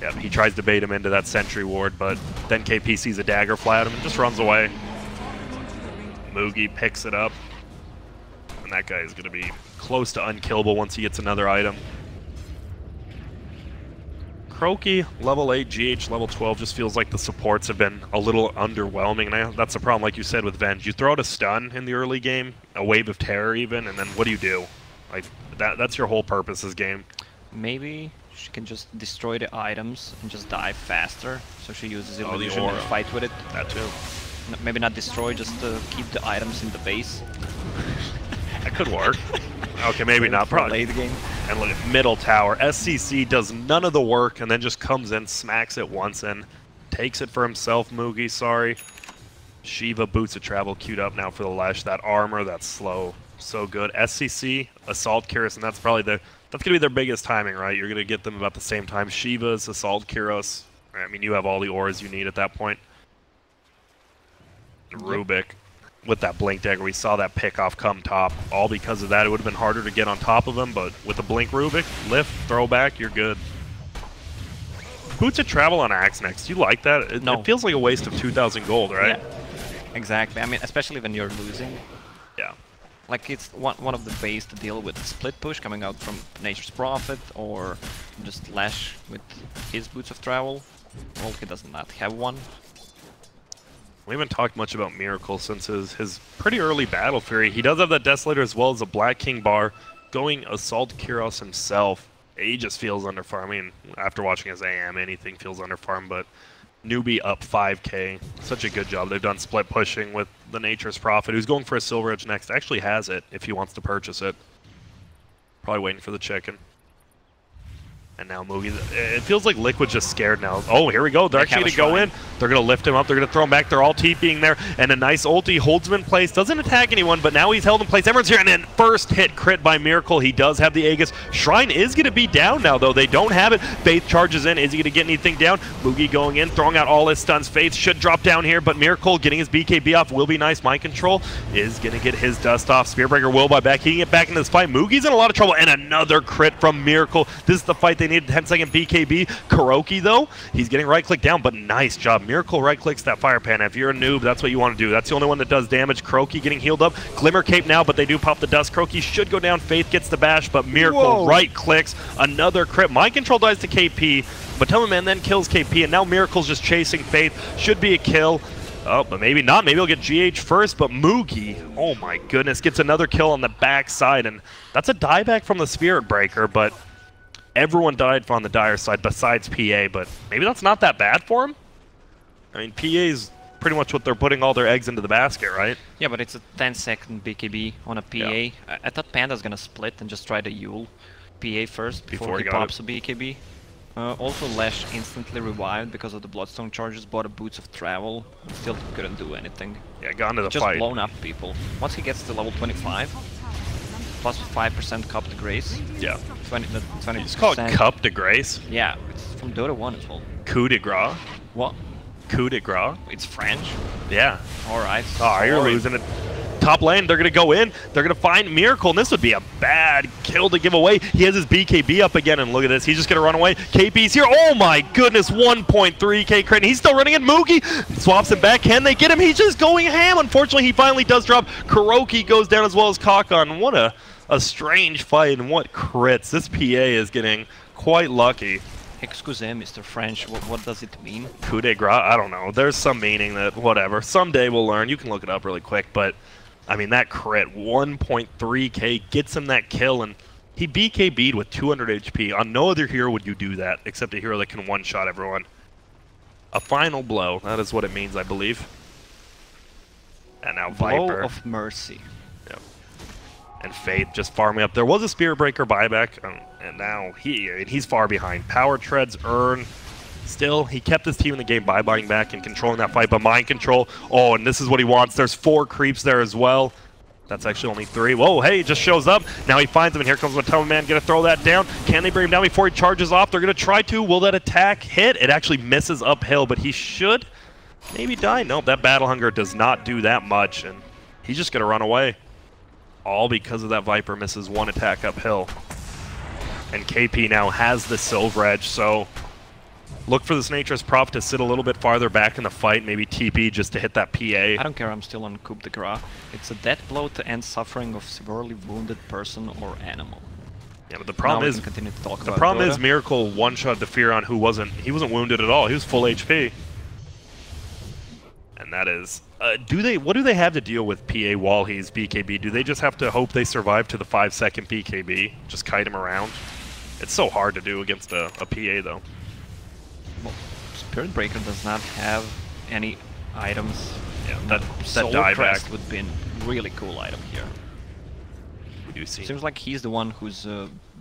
Yeah, he tries to bait him into that Sentry Ward, but then KP sees a dagger fly at him and just runs away. Moogie picks it up, and that guy is going to be close to unkillable once he gets another item. Croaky, level 8, GH level 12, just feels like the supports have been a little underwhelming, and that's the problem, like you said, with Venge. You throw out a stun in the early game, a wave of terror even, and then what do? Like, that's your whole purpose this game. Maybe she can just destroy the items and just die faster, so she uses illusion aura. and fight with it. That too. Maybe not destroy, just keep the items in the base. That could work. Okay, maybe not. Probably. Late game. And look at middle tower. SCC does none of the work and then just comes in, smacks it once, and takes it for himself. Moogie, sorry. Shiva, Boots of Travel queued up now for the Lash. That armor, that slow. so good. SCC, Assault Kyros, and that's probably that's gonna be their biggest timing, right? You're gonna get them about the same time. Shiva's, Assault Kyros. I mean, you have all the ores you need at that point. Rubik with that Blink Dagger, we saw that pick-off come top. All because of that, it would have been harder to get on top of him, but with the Blink Rubik, lift, throw back, you're good. Boots of Travel on Axe next. You like that? It feels like a waste of 2,000 gold, right? Yeah, exactly. I mean, especially when you're losing. Yeah. Like, it's one of the ways to deal with split push coming out from Nature's Prophet, or just Lash with his Boots of Travel. Well, he does not have one. We haven't talked much about Miracle since his pretty early Battle Fury. He does have that Desolator as well as a Black King bar. Going Assault Kyros himself, he just feels underfarmed. I mean, after watching his AM, anything feels underfarmed, but NewBee up 5k. Such a good job. They've done split pushing with the Nature's Prophet, who's going for a Silver Edge next. Actually has it if he wants to purchase it. Probably waiting for the chicken. And now Moogie, it feels like Liquid's just scared now. Oh, here we go. They're actually going to go in. They're going to lift him up. They're going to throw him back. They're all TPing there. And a nice ulti holds him in place. Doesn't attack anyone, but now he's held in place. Everyone's here. And then first hit crit by Miracle. He does have the Aegis. Shrine is going to be down now, though. They don't have it. Faith charges in. Is he going to get anything down? Moogie going in, throwing out all his stuns. Faith should drop down here, but Miracle getting his BKB off will be nice. Mind Control is going to get his dust off. Spearbreaker will buy back. He can get back into this fight. Moogie's in a lot of trouble. And another crit from Miracle. This is the fight they needed. 10-second BKB. Kuroki, though, he's getting right-click down, but nice job. Miracle right-clicks that Fire Pan. If you're a noob, that's what you want to do. That's the only one that does damage. Kuroki getting healed up. Glimmer Cape now, but they do pop the dust. Kuroki should go down. Faith gets the bash, but Miracle right-clicks. Another crit. Mind Control dies to KP, but Man then kills KP, and now Miracle's just chasing Faith. Should be a kill. Oh, but maybe not. Maybe he'll get GH first, but Moogie, oh my goodness, gets another kill on the backside, and that's a dieback from the Spirit Breaker, but everyone died on the Dire side besides PA, but maybe that's not that bad for him? I mean, PA is pretty much what they're putting all their eggs into the basket, right? Yeah, but it's a 10-second BKB on a PA. Yeah. I thought Panda's gonna split and just try to Yule PA first before he pops a BKB. Also, Lash instantly revived because of the Bloodstone charges, bought a Boots of Travel, still couldn't do anything. Yeah, got into the just fight. Blown up people. Once he gets to level 25, plus 5% Cup to Grace. Yeah. 20. It's called Cup de Grace? Yeah, it's from Dota 1 as well. Coup de grace? What? Coup de grace? It's French? Yeah. Alright. Oh, you're losing it. Top lane, they're going to go in. They're going to find Miracle, and this would be a bad kill to give away. He has his BKB up again, and look at this. He's just going to run away. KP's here. Oh my goodness, 1.3k crit. He's still running in. Moogie swaps him back. Can they get him? He's just going ham. Unfortunately, he finally does drop. Kuroki goes down as well as Kakon. What a strange fight, and what crits. This PA is getting quite lucky. Excusez, Mr. French, what does it mean? Coup de grace? I don't know. There's some meaning that, whatever. Someday we'll learn. You can look it up really quick, but I mean, that crit, 1.3k, gets him that kill, and he BKB'd with 200 HP. On no other hero would you do that, except a hero that can one-shot everyone. A final blow, that is what it means, I believe. And now Viper. Blow of mercy. Yep. And Faith just farming up. There was a Spirit Breaker buyback, and now he's far behind. Power Treads, Earn. Still, he kept his team in the game by buying back and controlling that fight, but Mind Control, oh, and this is what he wants. There's 4 creeps there as well. That's actually only 3. Whoa, hey, he just shows up. Now he finds him, and here comes Man. Gonna throw that down. Can they bring him down before he charges off? They're gonna try to. Will that attack hit? It actually misses uphill, but he should maybe die. Nope, that Battle Hunger does not do that much, and he's just gonna run away. All because of that Viper misses 1 attack uphill. And KP now has the Silver Edge, so look for this Nature's Prophet to sit a little bit farther back in the fight, maybe TP just to hit that PA. I don't care, I'm still on Coup de Grace. It's a death blow to end suffering of severely wounded person or animal. Yeah, but the problem is, continue to talk the about problem Dota. is Miracle one-shot the Fearon, who wasn't wounded at all. He was full HP. And that is, what do they have to deal with PA while he's BKB? Do they just have to hope they survive to the 5-second BKB? Just kite him around? It's so hard to do against a PA, though. Well, Spirit Breaker does not have any items. Yeah, that Soul dieback Crest would be a really cool item here. We do see. Seems like he's the one who's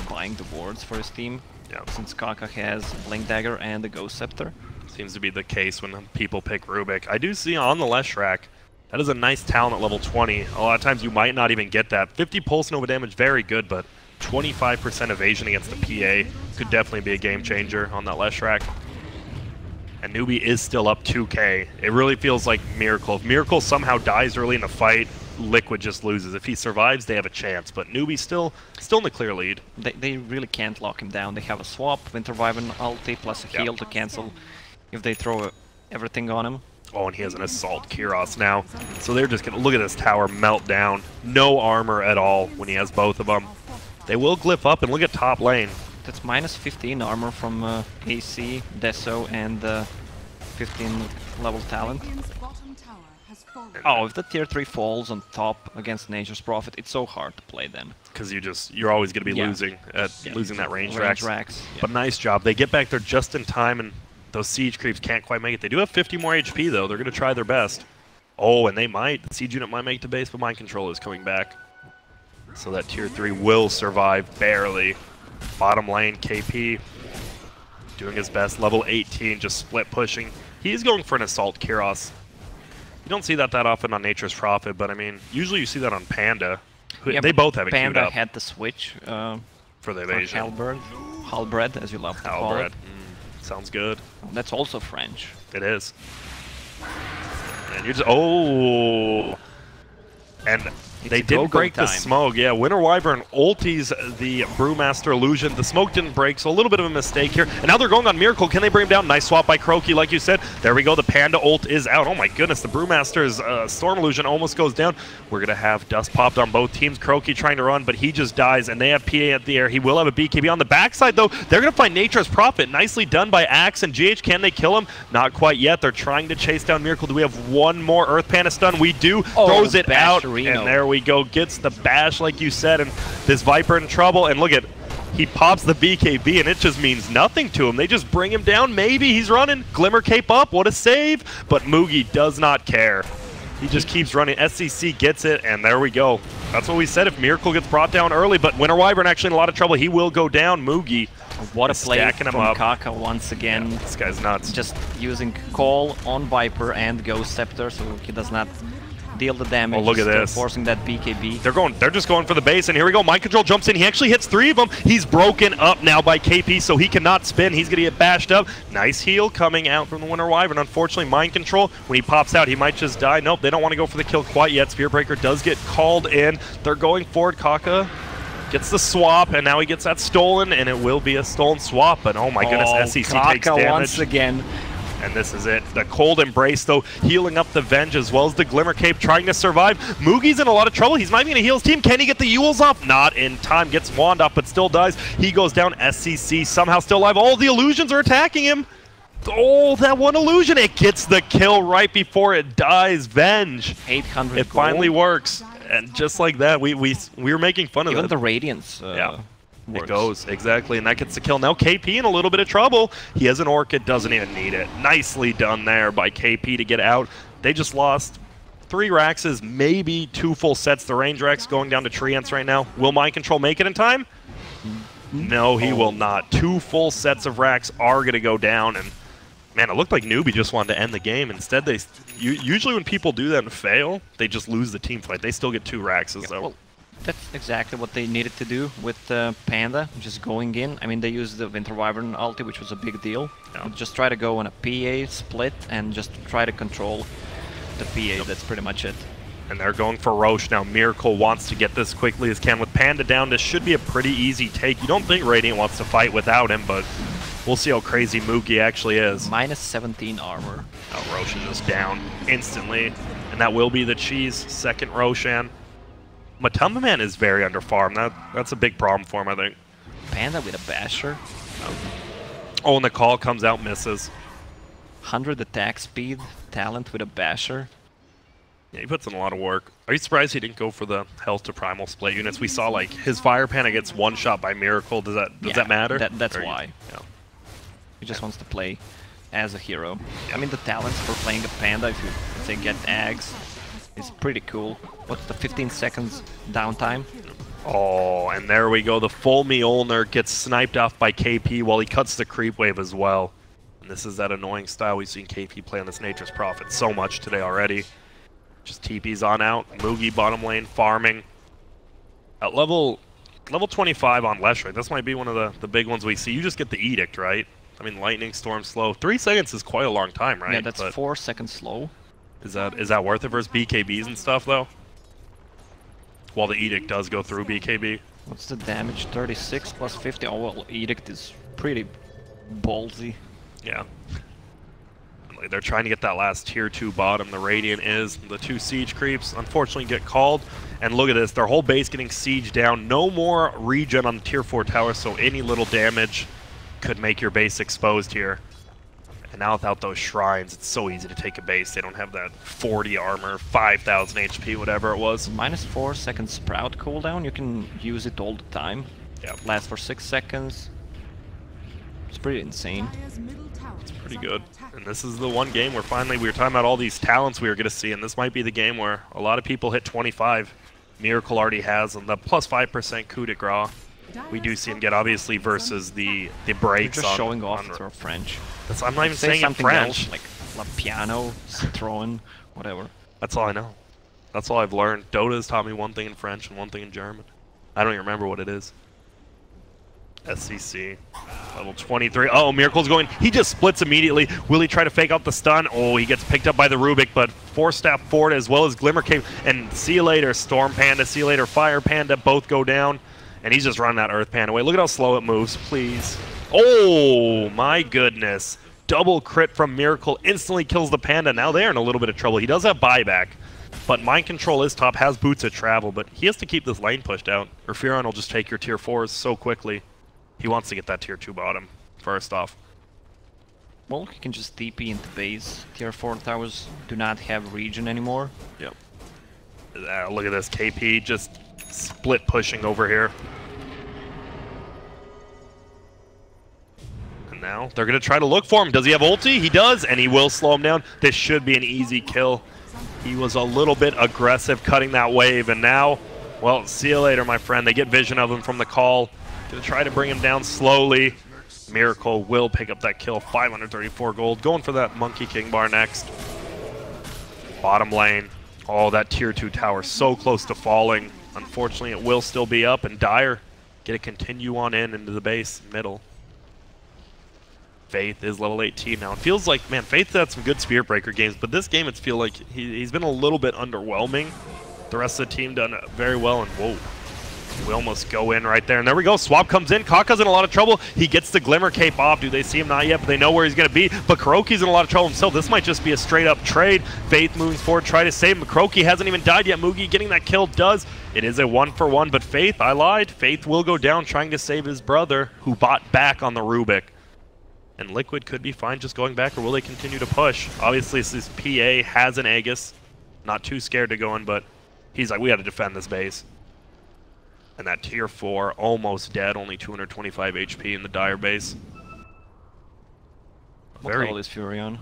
buying the wards for his team. Yeah. Since Kaka has Blink Dagger and the Ghost Scepter. Seems to be the case when people pick Rubik. I do see on the left track, That is a nice talent at level 20. A lot of times you might not even get that. 50 pulse Nova damage, very good, but 25% evasion against the PA could definitely be a game changer on that Leshrac. And NewBee is still up 2k. It really feels like Miracle. If Miracle somehow dies early in the fight, Liquid just loses. If he survives, they have a chance. But NewBee's still in the clear lead. They really can't lock him down. They have a swap, Winter Wyvern ulti, plus a heal to cancel if they throw everything on him. Oh, and he has an Assault Kyros now. So they're just going to look at this tower melt down. No armor at all when he has both of them. They will glyph up and look at top lane. That's minus 15 armor from AC, Deso, and 15 level talent. Oh, if the tier 3 falls on top against Nature's Prophet, it's so hard to play then. Because you're always going to be losing that range racks. Yeah. But nice job. They get back there just in time, and those siege creeps can't quite make it. They do have 50 more HP, though. They're going to try their best. Oh, and they might. The siege unit might make it to base, but Mind Control is coming back. So that tier 3 will survive, barely. Bottom lane, KP doing his best. Level 18, just split pushing. He's going for an Assault Kyros. You don't see that often on Nature's Prophet, but I mean, usually you see that on Panda. Yeah, they both have it queued Panda up. had the switch for the evasion. Halberd, as you love to call it. Sounds good. That's also French. It is. And you just and they didn't break the smoke. Yeah, Winter Wyvern ulties the Brewmaster Illusion. The smoke didn't break, so a little bit of a mistake here. And now they're going on Miracle. Can they bring him down? Nice swap by Croaky, like you said. There we go. The Panda ult is out. Oh my goodness, the Brewmaster's Storm Illusion almost goes down. We're going to have dust popped on both teams. Croaky trying to run, but he just dies, and they have PA at the air. He will have a BKB on the backside, though. They're going to find Nature's Prophet. Nicely done by Axe and GH. Can they kill him? Not quite yet. They're trying to chase down Miracle. Do we have one more Earth Panda stun? We do. Throws it out, and there we go. Gets the bash, like you said, and this Viper in trouble. And look at, he pops the BKB, and it just means nothing to him. They just bring him down. Maybe he's running. Glimmer Cape up. What a save. But Mugi does not care. He just keeps running. SCC gets it, and there we go. That's what we said if Miracle gets brought down early. But Winter Wyvern actually in a lot of trouble. He will go down. Mugi. What a play from Kaka once again. Yeah, this guy's nuts. Just using Call on Viper and Ghost Scepter, so he does not deal the damage. Oh, look at this. Forcing that BKB. They're just going for the base, and here we go. Mind Control jumps in. He actually hits 3 of them. He's broken up now by KP, so he cannot spin. He's going to get bashed up. Nice heal coming out from the Winter Wyvern. Unfortunately, Mind Control, when he pops out, he might just die. Nope, they don't want to go for the kill quite yet. Spearbreaker does get called in. They're going for it. Kaka gets the swap, and now he gets that stolen, and it will be a stolen swap. But oh my goodness, SCC Kaka takes damage. Once again. And this is it. The Cold Embrace, though, healing up the Venge as well as the Glimmer Cape, trying to survive. Mugi's in a lot of trouble. He's not even going to heal his team. Can he get the Yules off? Not in time. Gets Wand off, but still dies. He goes down. SCC somehow still alive. All the illusions are attacking him. Oh, that one illusion. It gets the kill right before it dies. Venge. 800 It finally works. And just like that, we were making fun of it. Even the Radiance yeah. Works. It goes, exactly, and that gets the kill. Now KP in a little bit of trouble. He has an Orchid, doesn't even need it. Nicely done there by KP to get out. They just lost 3 Raxes, maybe 2 full sets. The range Rax going down to Treants right now. Will Mind Control make it in time? No, he will not. 2 full sets of Rax are going to go down, and man, it looked like NewBee just wanted to end the game. Instead, they usually when people do that and fail, they just lose the team fight. They still get 2 Raxes, though. Well, that's exactly what they needed to do with Panda, just going in. I mean, they used the Winter Wyvern ulti, which was a big deal. Yeah. Just try to go on a PA split and just try to control the PA. Yep. That's pretty much it. And they're going for Roche now. Miracle wants to get this quickly as can. With Panda down, this should be a pretty easy take. You don't think Radiant wants to fight without him, but we'll see how crazy Mugi actually is. Minus 17 armor. Oh, Roche is just down instantly. And that will be the cheese. Second Roshan. Matumba Man is very underfarmed. That's a big problem for him, I think. Panda with a basher. Oh, and the call comes out, misses. 100 attack speed, talent with a basher. Yeah, he puts in a lot of work. Are you surprised he didn't go for the health to primal split units? We saw like his Fire Panda gets one shot by Miracle. Does that matter? That's why. Yeah. He just wants to play as a hero. Yeah. I mean, the talents for playing a Panda, if they get Ags, is pretty cool. What's the 15 seconds downtime? Oh, and there we go. The full Mjolnir gets sniped off by KP while he cuts the creep wave as well. And this is that annoying style we've seen KP play on this Nature's Prophet so much today already. Just TP's on out. Moogie bottom lane farming. At level 25 on Leshrac, this might be one of the big ones we see. You just get the Edict, right? I mean, Lightning Storm slow. 3 seconds is quite a long time, right? Yeah, that's 4 seconds slow. Is that worth it versus BKBs and stuff, though? While the Edict does go through BKB. What's the damage? 36 plus 50. Oh, well, Edict is pretty ballsy. Yeah. They're trying to get that last tier 2 bottom. The Radiant is. The 2 siege creeps unfortunately get called. And look at this. Their whole base getting sieged down. No more regen on the tier 4 tower, so any little damage could make your base exposed here. And now without those shrines, it's so easy to take a base. They don't have that 40 armor, 5,000 HP, whatever it was. Minus 4 seconds sprout cooldown. You can use it all the time. Yeah. Lasts for 6 seconds. It's pretty insane. It's pretty good. And this is the one game where finally we were talking about all these talents we were going to see, and this might be the game where a lot of people hit 25. Miracle already has on the plus 5% coup de grace. We do see him get obviously versus the breaks. You're just on, showing off on, through French. I'm not even Say saying in something French. else, like La Piano, Citroen, whatever. That's all I know. That's all I've learned. Dota has taught me one thing in French and one thing in German. I don't even remember what it is. SCC. Level 23. Oh, Miracle's going. He just splits immediately. Will he try to fake out the stun? Oh, he gets picked up by the Rubik, but 4-step forward as well as Glimmer Cave. And see you later, Storm Panda. See you later, Fire Panda. Both go down. And he's just running that Earth Panda away. Look at how slow it moves, please. Oh, my goodness. Double crit from Miracle. Instantly kills the Panda. Now they're in a little bit of trouble. He does have buyback. But Mind Control is top. Has boots of travel. But he has to keep this lane pushed out. Or Furon will just take your tier 4s so quickly. He wants to get that tier 2 bottom, first off. Well, he can just TP into base. Tier 4 towers do not have regen anymore. Yep. Look at this. KP just split pushing over here. And now they're going to try to look for him. Does he have ulti? He does, and he will slow him down. This should be an easy kill. He was a little bit aggressive cutting that wave, and now, well, see you later, my friend. They get vision of him from the call. Gonna try to bring him down slowly. Miracle will pick up that kill. 534 gold. Going for that Monkey King bar next. Bottom lane. Oh, that tier 2 tower so close to falling. Unfortunately, it will still be up, and Dire get to continue on into the base middle. Faith is level 18 now. It feels like, man, Faith's had some good Spirit Breaker games, but this game, it's feel like he's been a little bit underwhelming. The rest of the team done very well, and whoa. We almost go in right there, and there we go. Swap comes in. Kaka's in a lot of trouble. He gets the Glimmer Cape off. Do they see him? Not yet, but they know where he's going to be. But Kuroki's in a lot of trouble himself. This might just be a straight-up trade. Faith moves forward, try to save him. Kuroki hasn't even died yet. Mugi getting that kill does. It is a 1-for-1, but Faith, I lied. Faith will go down trying to save his brother, who bought back on the Rubik. And Liquid could be fine just going back, or will they continue to push? Obviously, this PA has an Aegis. Not too scared to go in, but he's like, we got to defend this base. And that tier 4 almost dead, only 225 HP in the Dire base. What level is Furion?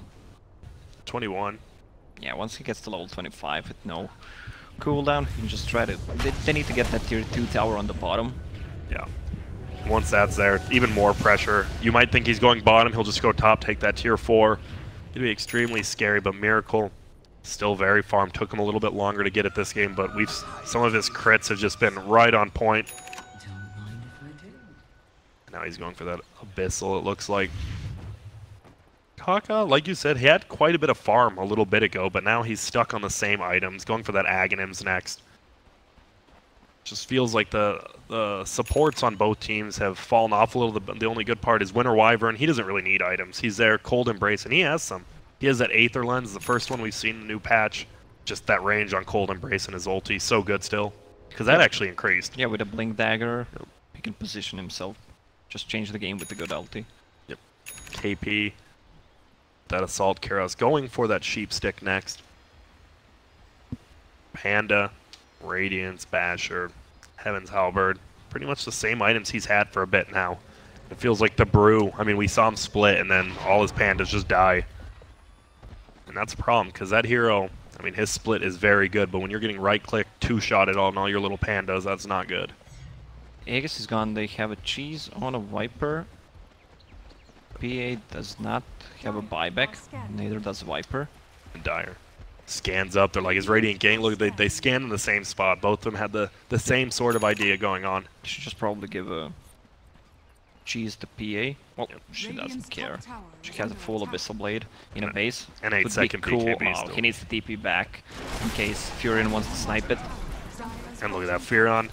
21. Yeah, once he gets to level 25 with no cooldown, you can just try to... They need to get that tier 2 tower on the bottom. Yeah. Once that's there, even more pressure. You might think he's going bottom, he'll just go top, take that tier 4. It'd be extremely scary, but Miracle... still very farm. Took him a little bit longer to get at this game, but some of his crits have just been right on point. Now he's going for that Abyssal, it looks like. Kaka, like you said, he had quite a bit of farm a little bit ago, but now he's stuck on the same items. Going for that Aghanims next. Just feels like the supports on both teams have fallen off a little. The only good part is Winter Wyvern. He doesn't really need items. He's there, Cold Embrace, and he has some. He has that Aether Lens, the first one we've seen in the new patch. Just that range on Cold Embrace and his ulti, so good still. Because that actually increased. Yeah, with a Blink Dagger, he can position himself. Just change the game with the good ulti. Yep. KP, that Assault Karos, going for that Sheep Stick next. Panda, Radiance, Basher, Heaven's Halberd. Pretty much the same items he's had for a bit now. It feels like the Brew. I mean, we saw him split and then all his pandas just die. And that's a problem, because that hero, I mean, his split is very good, but when you're getting right-click, two-shotted on all your little pandas, that's not good. Aegis is gone. They have a cheese on a Viper. PA does not have a buyback, neither does Viper. And Dire. Scans up. They're like, is Radiant gang? Look, they scan in the same spot. Both of them had the same sort of idea going on. Should just probably give a cheese to PA. Well, she Radiant's doesn't care. top tower She is has a under full attack. Abyssal Blade in a base. And Would 8 be second cool. BKB Oh, still. he needs to TP back in case Furion wants to snipe it. And look at that, Furion.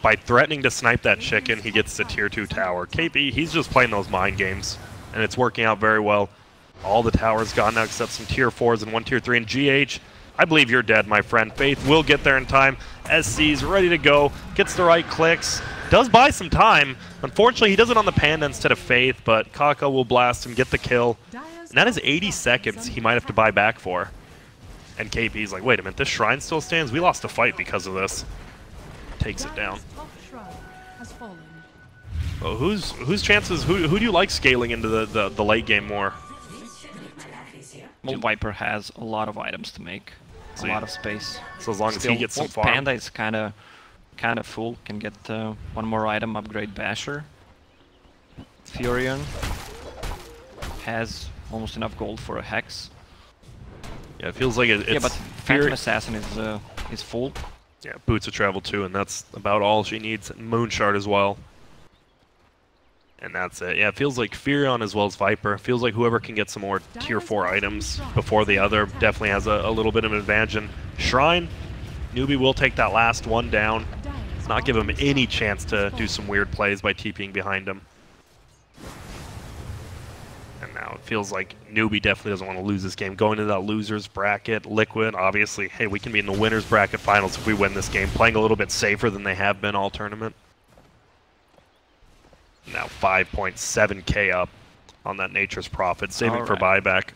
By threatening to snipe that chicken, he gets the tier 2 tower. KP, he's just playing those mind games, and it's working out very well. All the towers gone now except some tier 4s and one tier 3. And GH, I believe you're dead, my friend. Faith will get there in time. SC's ready to go, gets the right clicks, does buy some time. Unfortunately, he does it on the Panda instead of Faith, but Kaka will blast him, get the kill. And that is 80 seconds he might have to buy back for. And KP's like, wait a minute, this shrine still stands? We lost a fight because of this. Takes it down. Oh, whose chances? Who do you like scaling into the late game more? Well, Viper has a lot of items to make, a lot of space. So as long as he gets some farm. Panda is kind of full. Can get one more item, upgrade Basher. Furion has almost enough gold for a Hex. Yeah, it feels like it's. Yeah, but Phantom Assassin is full. Yeah, Boots of Travel too, and that's about all she needs. Moonshard as well. And that's it. Yeah, it feels like Furion as well as Viper. Feels like whoever can get some more tier 4 items before the other definitely has a little bit of an advantage. And Shrine, Newbee will take that last one down. Not give him any chance to do some weird plays by TPing behind him. And now it feels like Newbee definitely doesn't want to lose this game. Going into that loser's bracket, Liquid, obviously, hey, we can be in the winner's bracket finals if we win this game. Playing a little bit safer than they have been all tournament. Now 5.7k up on that Nature's Prophet, saving for buyback.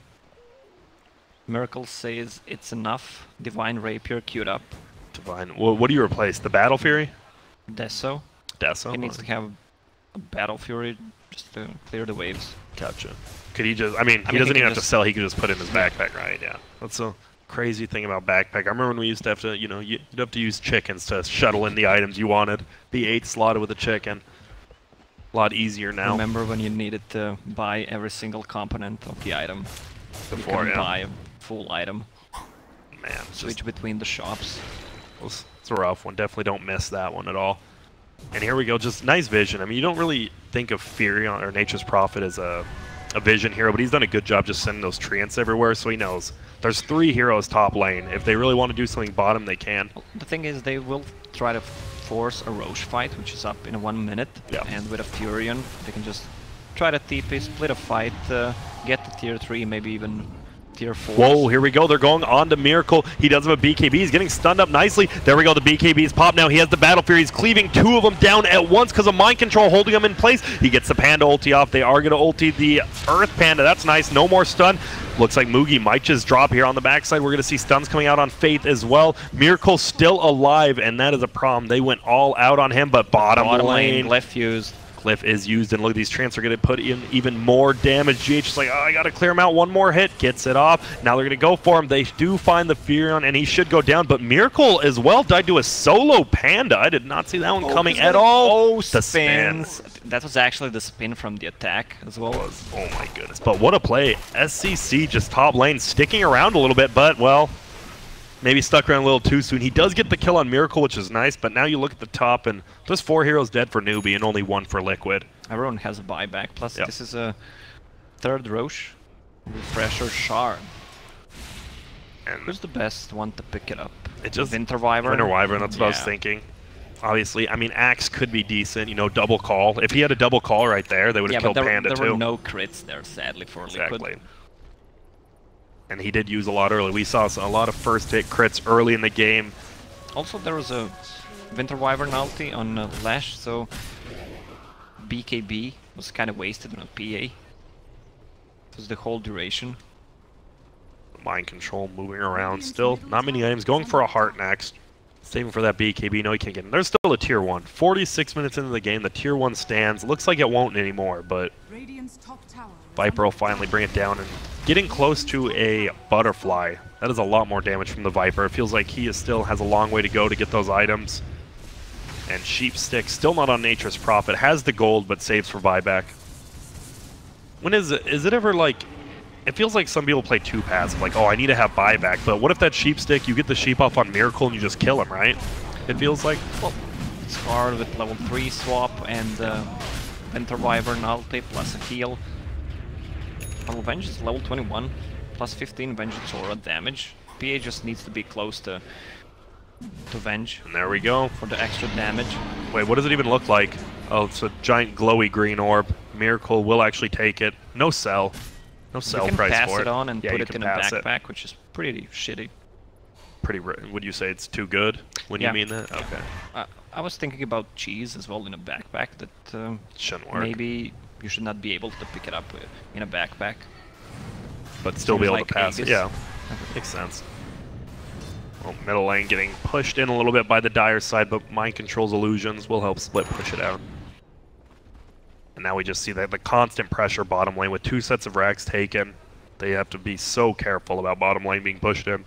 Miracle says it's enough. Divine Rapier queued up. Divine. Well, what do you replace? The Battle Fury? Deso. Deso? He needs to have a Battle Fury just to clear the waves. Gotcha. Could he just... I mean, he doesn't even have to sell. He could just put it in his backpack, right? Yeah. That's a crazy thing about backpack. I remember when we used to have to, you know, you'd have to use chickens to shuttle in the items you wanted. The 8 slotted with a chicken. A lot easier now. Remember when you needed to buy every single component of the item? Before, you couldn't buy a full item. Man, switch between the shops. It's a rough one. Definitely don't miss that one at all. And here we go. Just nice vision. I mean, you don't really think of Furion or Nature's Prophet as a vision hero, but he's done a good job just sending those treants everywhere, so he knows there's 3 heroes top lane. If they really want to do something bottom, they can. Well, the thing is, they will try to force a Roche fight, which is up in 1 minute. Yeah. And with a Furion, they can just try to TP, split a fight, get the tier 3, maybe even tier 4. Whoa, here we go. They're going on to Miracle. He does have a BKB. He's getting stunned up nicely. There we go. The BKB's pop now. He has the Battle Fury. He's cleaving 2 of them down at once because of Mind Control holding him in place. He gets the Panda ulti off. They are going to ulti the Earth Panda. That's nice. No more stun. Looks like Mugi might just drop here on the backside. We're going to see stuns coming out on Faith as well. Miracle still alive, and that is a problem. They went all out on him, but bottom lane. Glyph used. Glyph is used, and look, these treants are going to put in even more damage. GH is like, oh, I got to clear him out. One more hit, gets it off. Now they're going to go for him. They do find the Furion, and he should go down, but Miracle as well died to a solo Panda. I did not see that one coming at all. The spins. That was actually the spin from the attack as well. Oh my goodness, but what a play. SCC just top lane, sticking around a little bit, but, well, maybe stuck around a little too soon. He does get the kill on Miracle, which is nice, but now you look at the top, and there's 4 heroes dead for Newbee and only 1 for Liquid. Everyone has a buyback, plus this is a 3rd Roche. Refresher Shard. And who's the best one to pick it up? It just Winter Wyvern? Winter Wyvern, that's what I was thinking. Obviously, I mean, Axe could be decent, you know, double call. If he had a double call right there, they would have killed Panda too. There were no crits there, sadly, for Liquid. And he did use a lot early. We saw a lot of first hit crits early in the game. Also, there was a Winter Wyvern ulti on Lash, so BKB was kind of wasted on a PA. It was the whole duration. Mind Control moving around still. Not many items. Going for a heart next. Saving for that BKB. No, he can't get him. There's still a tier 1. 46 minutes into the game. The tier 1 stands. Looks like it won't anymore, but Viper will finally bring it down. And getting close to a Butterfly. That is a lot more damage from the Viper. It feels like he still has a long way to go to get those items. And Sheep Stick still not on Nature's Prophet. Has the gold, but saves for buyback. When is it? Is it ever like it feels like some people play too passive, like, oh, I need to have buyback, but what if that sheep stick, you get the sheep off on Miracle and you just kill him, right? It feels like. Well, it's hard with level 3 swap and Winter Wyvern ulti plus a heal. Well, Vengeance is level 21, plus 15 Vengeance aura damage. PA just needs to be close to Venge. And there we go. For the extra damage. Wait, what does it even look like? Oh, it's a giant glowy green orb. Miracle will actually take it. No sell. No sell price for it. You can pass it on and put you it in a can pass backpack, which is pretty shitty. Would you say it's too good when you mean that? Okay. I was thinking about cheese as well in a backpack that shouldn't work. Maybe you should not be able to pick it up in a backpack. But still be able like to pass it. Yeah, makes sense. Well, middle lane getting pushed in a little bit by the Dire side, but Mind Control's illusions will help Split push it out. And now we just see that the constant pressure bottom lane with 2 sets of racks taken. They have to be so careful about bottom lane being pushed in.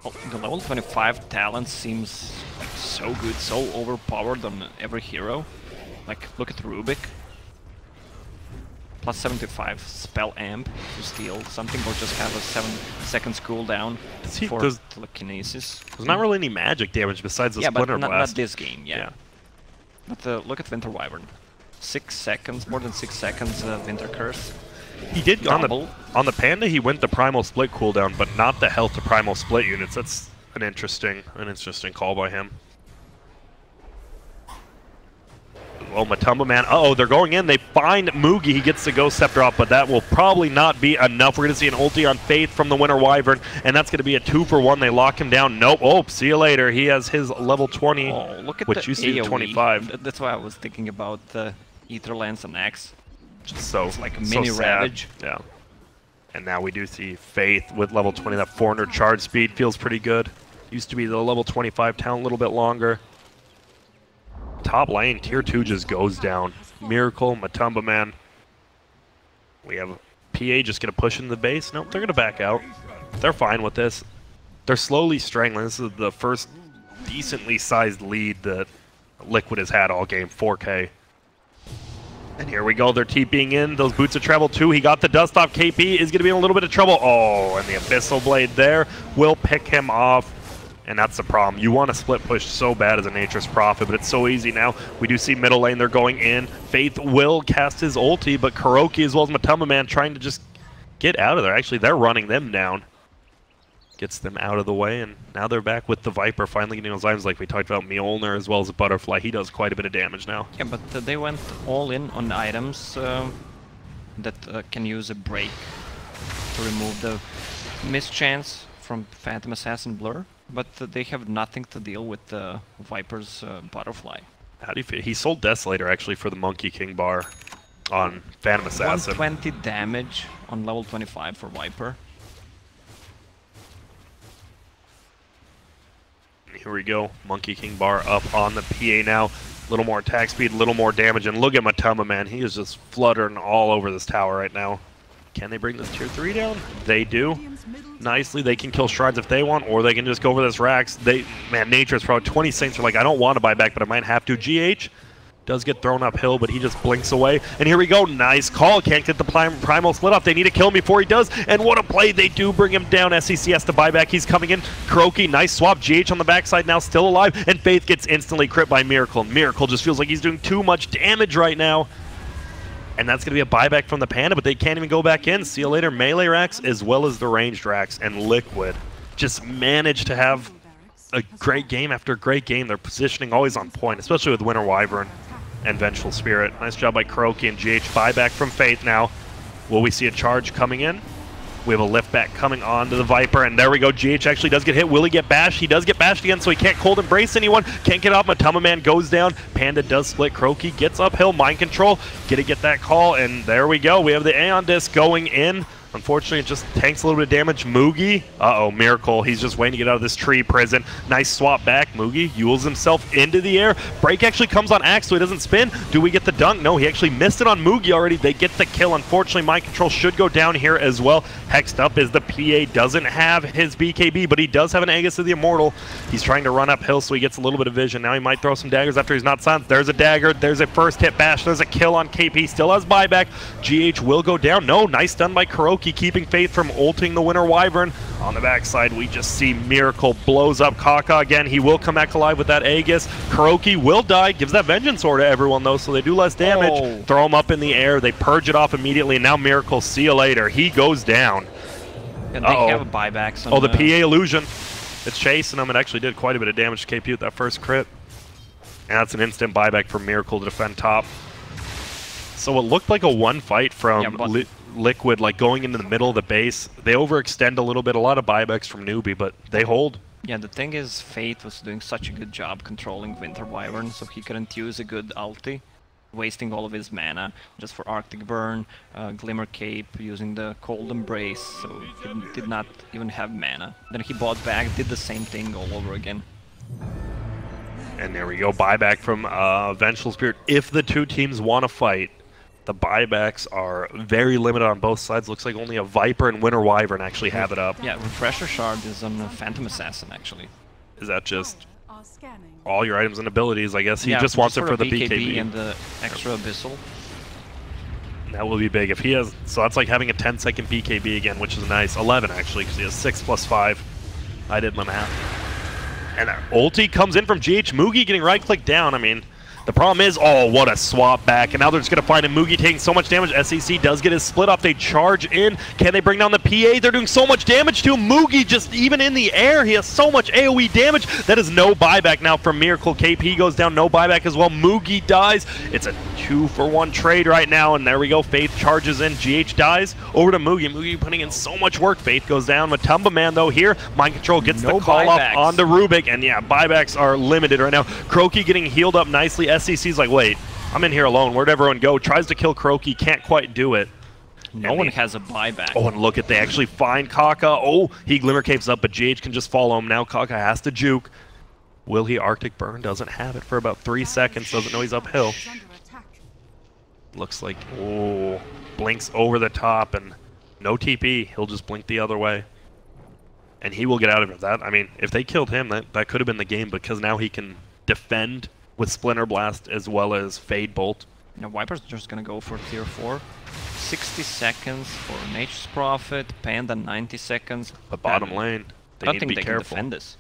Well, the level 25 talent seems like so good, so overpowered on every hero. Like, look at Rubik. Plus 75 spell amp to steal something, or just have a 7 seconds cooldown for telekinesis. There's not really any magic damage besides the Splinter Blast. Blast. Not this game, yeah. But look at Winter Wyvern. 6 seconds, more than 6 seconds Winter Curse. He did on the Panda. He went the Primal Split cooldown, but not the health to Primal Split units. That's an interesting call by him. Well, Matumba Man. Uh-oh, they're going in. They find Moogie. He gets the Ghost Scepter off, but that will probably not be enough. We're going to see an ulti on Faith from the Winter Wyvern, and that's going to be a 2-for-1. They lock him down. Nope. Oh, see you later. He has his level 20, look at which used to be 25. That's why I was thinking about Ether Lance and Axe. Just so it's like a mini Ravage. Yeah. And now we do see Faith with level 20. That 400 charge speed feels pretty good. Used to be the level 25 talent a little bit longer. Top lane, tier 2 just goes down. Miracle, Matumba Man. We have PA just going to push in the base. Nope, they're going to back out. They're fine with this. They're slowly strangling. This is the first decently sized lead that Liquid has had all game, 4K. And here we go, they're TPing in. Those Boots of Travel too. He got the dust off. KP is going to be in a little bit of trouble. Oh, and the Abyssal Blade there will pick him off. And that's the problem. You want to split push so bad as a Nature's Prophet, but it's so easy now. We do see middle lane, they're going in. Faith will cast his ulti, but Kuroki as well as Matumba Man trying to just get out of there. Actually, they're running them down. Gets them out of the way, and now they're back with the Viper finally getting those items like we talked about. Mjolnir as well as a Butterfly. He does quite a bit of damage now. Yeah, but they went all in on items that can use a break to remove the mischance from Phantom Assassin Blur. But they have nothing to deal with the Viper's Butterfly. How do you feel? He sold Desolator actually for the Monkey King bar on Phantom Assassin. 120 damage on level 25 for Viper. Here we go. Monkey King bar up on the PA now. A little more attack speed, a little more damage. And look at Matumba Man. He is just fluttering all over this tower right now. Can they bring this tier 3 down? They do. Nicely. They can kill Shrines if they want, or they can just go for this Rax. Man, Nature's probably 20 Saints are like, I don't want to buy back, but I might have to. GH does get thrown uphill, but he just blinks away. And here we go. Nice call. Can't get the Primal Split off. They need to kill him before he does. And what a play. They do bring him down. SEC has to buy back. He's coming in. Kuroki, nice swap. GH on the backside now, still alive. And Faith gets instantly crit by Miracle. Miracle just feels like he's doing too much damage right now. And that's going to be a buyback from the Panda, but they can't even go back in. See you later. Melee racks as well as the ranged racks. And Liquid just managed to have a great game after great game. Their positioning always on point, especially with Winter Wyvern and Vengeful Spirit. Nice job by Kuroki and GH. Buyback from Faith now. Will we see a charge coming in? We have a lift back coming on to the Viper, and there we go. GH actually does get hit. Will he get bashed? He does get bashed again, so he can't cold embrace anyone. Can't get off. Matumba Man goes down. Panda does split. Kuroki gets uphill. Mind Control. Gonna get that call, and there we go. We have the Aeon Disc going in. Unfortunately, it just tanks a little bit of damage. Moogie. Uh-oh, Miracle. He's just waiting to get out of this tree prison. Nice swap back. Moogie yules himself into the air. Break actually comes on Axe, so he doesn't spin. Do we get the dunk? No, he actually missed it on Moogie already. They get the kill. Unfortunately, Mind Control should go down here as well. Hexed up is the PA. Doesn't have his BKB, but he does have an Aegis of the Immortal. He's trying to run uphill, so he gets a little bit of vision. Now he might throw some daggers after he's not silenced. There's a dagger. There's a first hit bash. There's a kill on KP. Still has buyback. GH will go down. No, nice done by Kuroki. Kuroki keeping Faith from ulting the Winter Wyvern. On the backside, we just see Miracle blows up Kaka again. He will come back alive with that Aegis. Kuroki will die, gives that Vengeance Sword to everyone though, so they do less damage. Oh. Throw him up in the air, they purge it off immediately, and now Miracle, see you later. He goes down. And they have buybacks on the PA illusion. It's chasing him. It actually did quite a bit of damage to KP with that first crit. And that's an instant buyback for Miracle to defend top. So it looked like a one fight from Liquid, like going into the middle of the base. They overextend a little bit, a lot of buybacks from Newbee, but they hold. Yeah, the thing is, Fate was doing such a good job controlling Winter Wyvern, so he couldn't use a good ulti, wasting all of his mana just for Arctic Burn, Glimmer Cape, using the Cold Embrace, so he did not even have mana. Then he bought back, did the same thing all over again. And there we go, buyback from Vengeful Spirit. If the two teams want to fight, the buybacks are very limited on both sides. Looks like only a Viper and Winter Wyvern actually have it up. Yeah, Refresher Shard is on a Phantom Assassin, actually. Is that just all your items and abilities? I guess he just wants it for the BKB. And the extra Abyssal. That will be big. If he has... So that's like having a 10-second BKB again, which is nice. 11, actually, because he has 6 plus 5. I did my math. And ulti comes in from GH. Mugi getting right-clicked down. I mean... The problem is, oh, what a swap back. And now they're just going to find a Mugi taking so much damage. SEC does get his split off. They charge in. Can they bring down the PA? They're doing so much damage to him. Mugi just even in the air. He has so much AoE damage. That is no buyback now from Miracle. KP goes down. No buyback as well. Mugi dies. It's a 2-for-1 trade right now. And there we go. Faith charges in. GH dies. Over to Mugi. Mugi putting in so much work. Faith goes down. Matumba Man, though, here. Mind Control gets the call off onto Rubik. And yeah, buybacks are limited right now. Kroki getting healed up nicely. SEC's like, wait, I'm in here alone. Where'd everyone go? Tries to kill Kroki, can't quite do it. No one has a buyback. Oh, and look at, they actually find Kaka. Oh, he Glimmer Capes up, but GH can just follow him. Now Kaka has to juke. Will he Arctic Burn? Doesn't have it for about 3 seconds. Doesn't know he's uphill. Looks like, oh, blinks over the top and no TP. He'll just blink the other way. And he will get out of it. That, I mean, if they killed him, that could have been the game, because now he can defend with Splinter Blast as well as Fade Bolt. Now Viper's just gonna go for tier 4. 60 seconds for Nature's Prophet, Panda 90 seconds. But bottom lane, they need to be careful. Can defend this.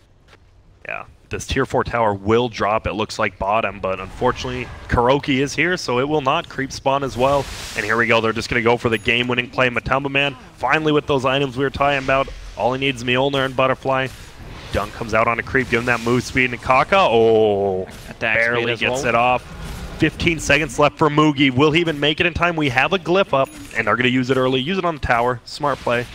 Yeah, this tier 4 tower will drop, it looks like bottom, but unfortunately Kuroki is here, so it will not. Creep spawn as well. And here we go, they're just gonna go for the game-winning play. Matumba Man, finally with those items we were talking about. All he needs is Mjolnir and Butterfly. Dunk comes out on a creep, giving that move speed, and Kaka, oh, barely gets it off. 15 seconds left for Mugi. Will he even make it in time? We have a glyph up, and are going to use it early. Use it on the tower. Smart play.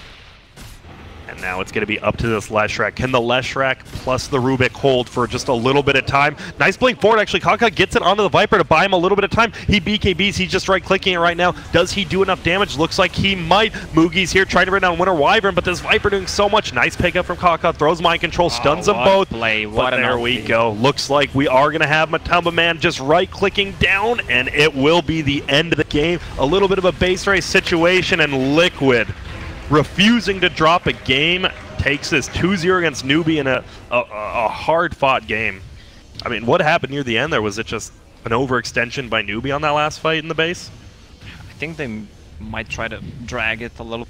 And now it's going to be up to this Leshrac. Can the Leshrac plus the Rubik hold for just a little bit of time? Nice blink forward, actually. Kaka gets it onto the Viper to buy him a little bit of time. He BKBs. He's just right-clicking it right now. Does he do enough damage? Looks like he might. Mugi's here trying to bring down Winter Wyvern, but this Viper doing so much. Nice pickup from Kaka. Throws Mind Control. Stuns them both. But there we go. Looks like we are going to have Matumba Man just right-clicking down, and it will be the end of the game. A little bit of a base race situation, and Liquid, refusing to drop a game, takes this 2-0 against Newbee in a hard-fought game. I mean, what happened near the end there? Was it just an overextension by Newbee on that last fight in the base? I think they might try to drag it a little.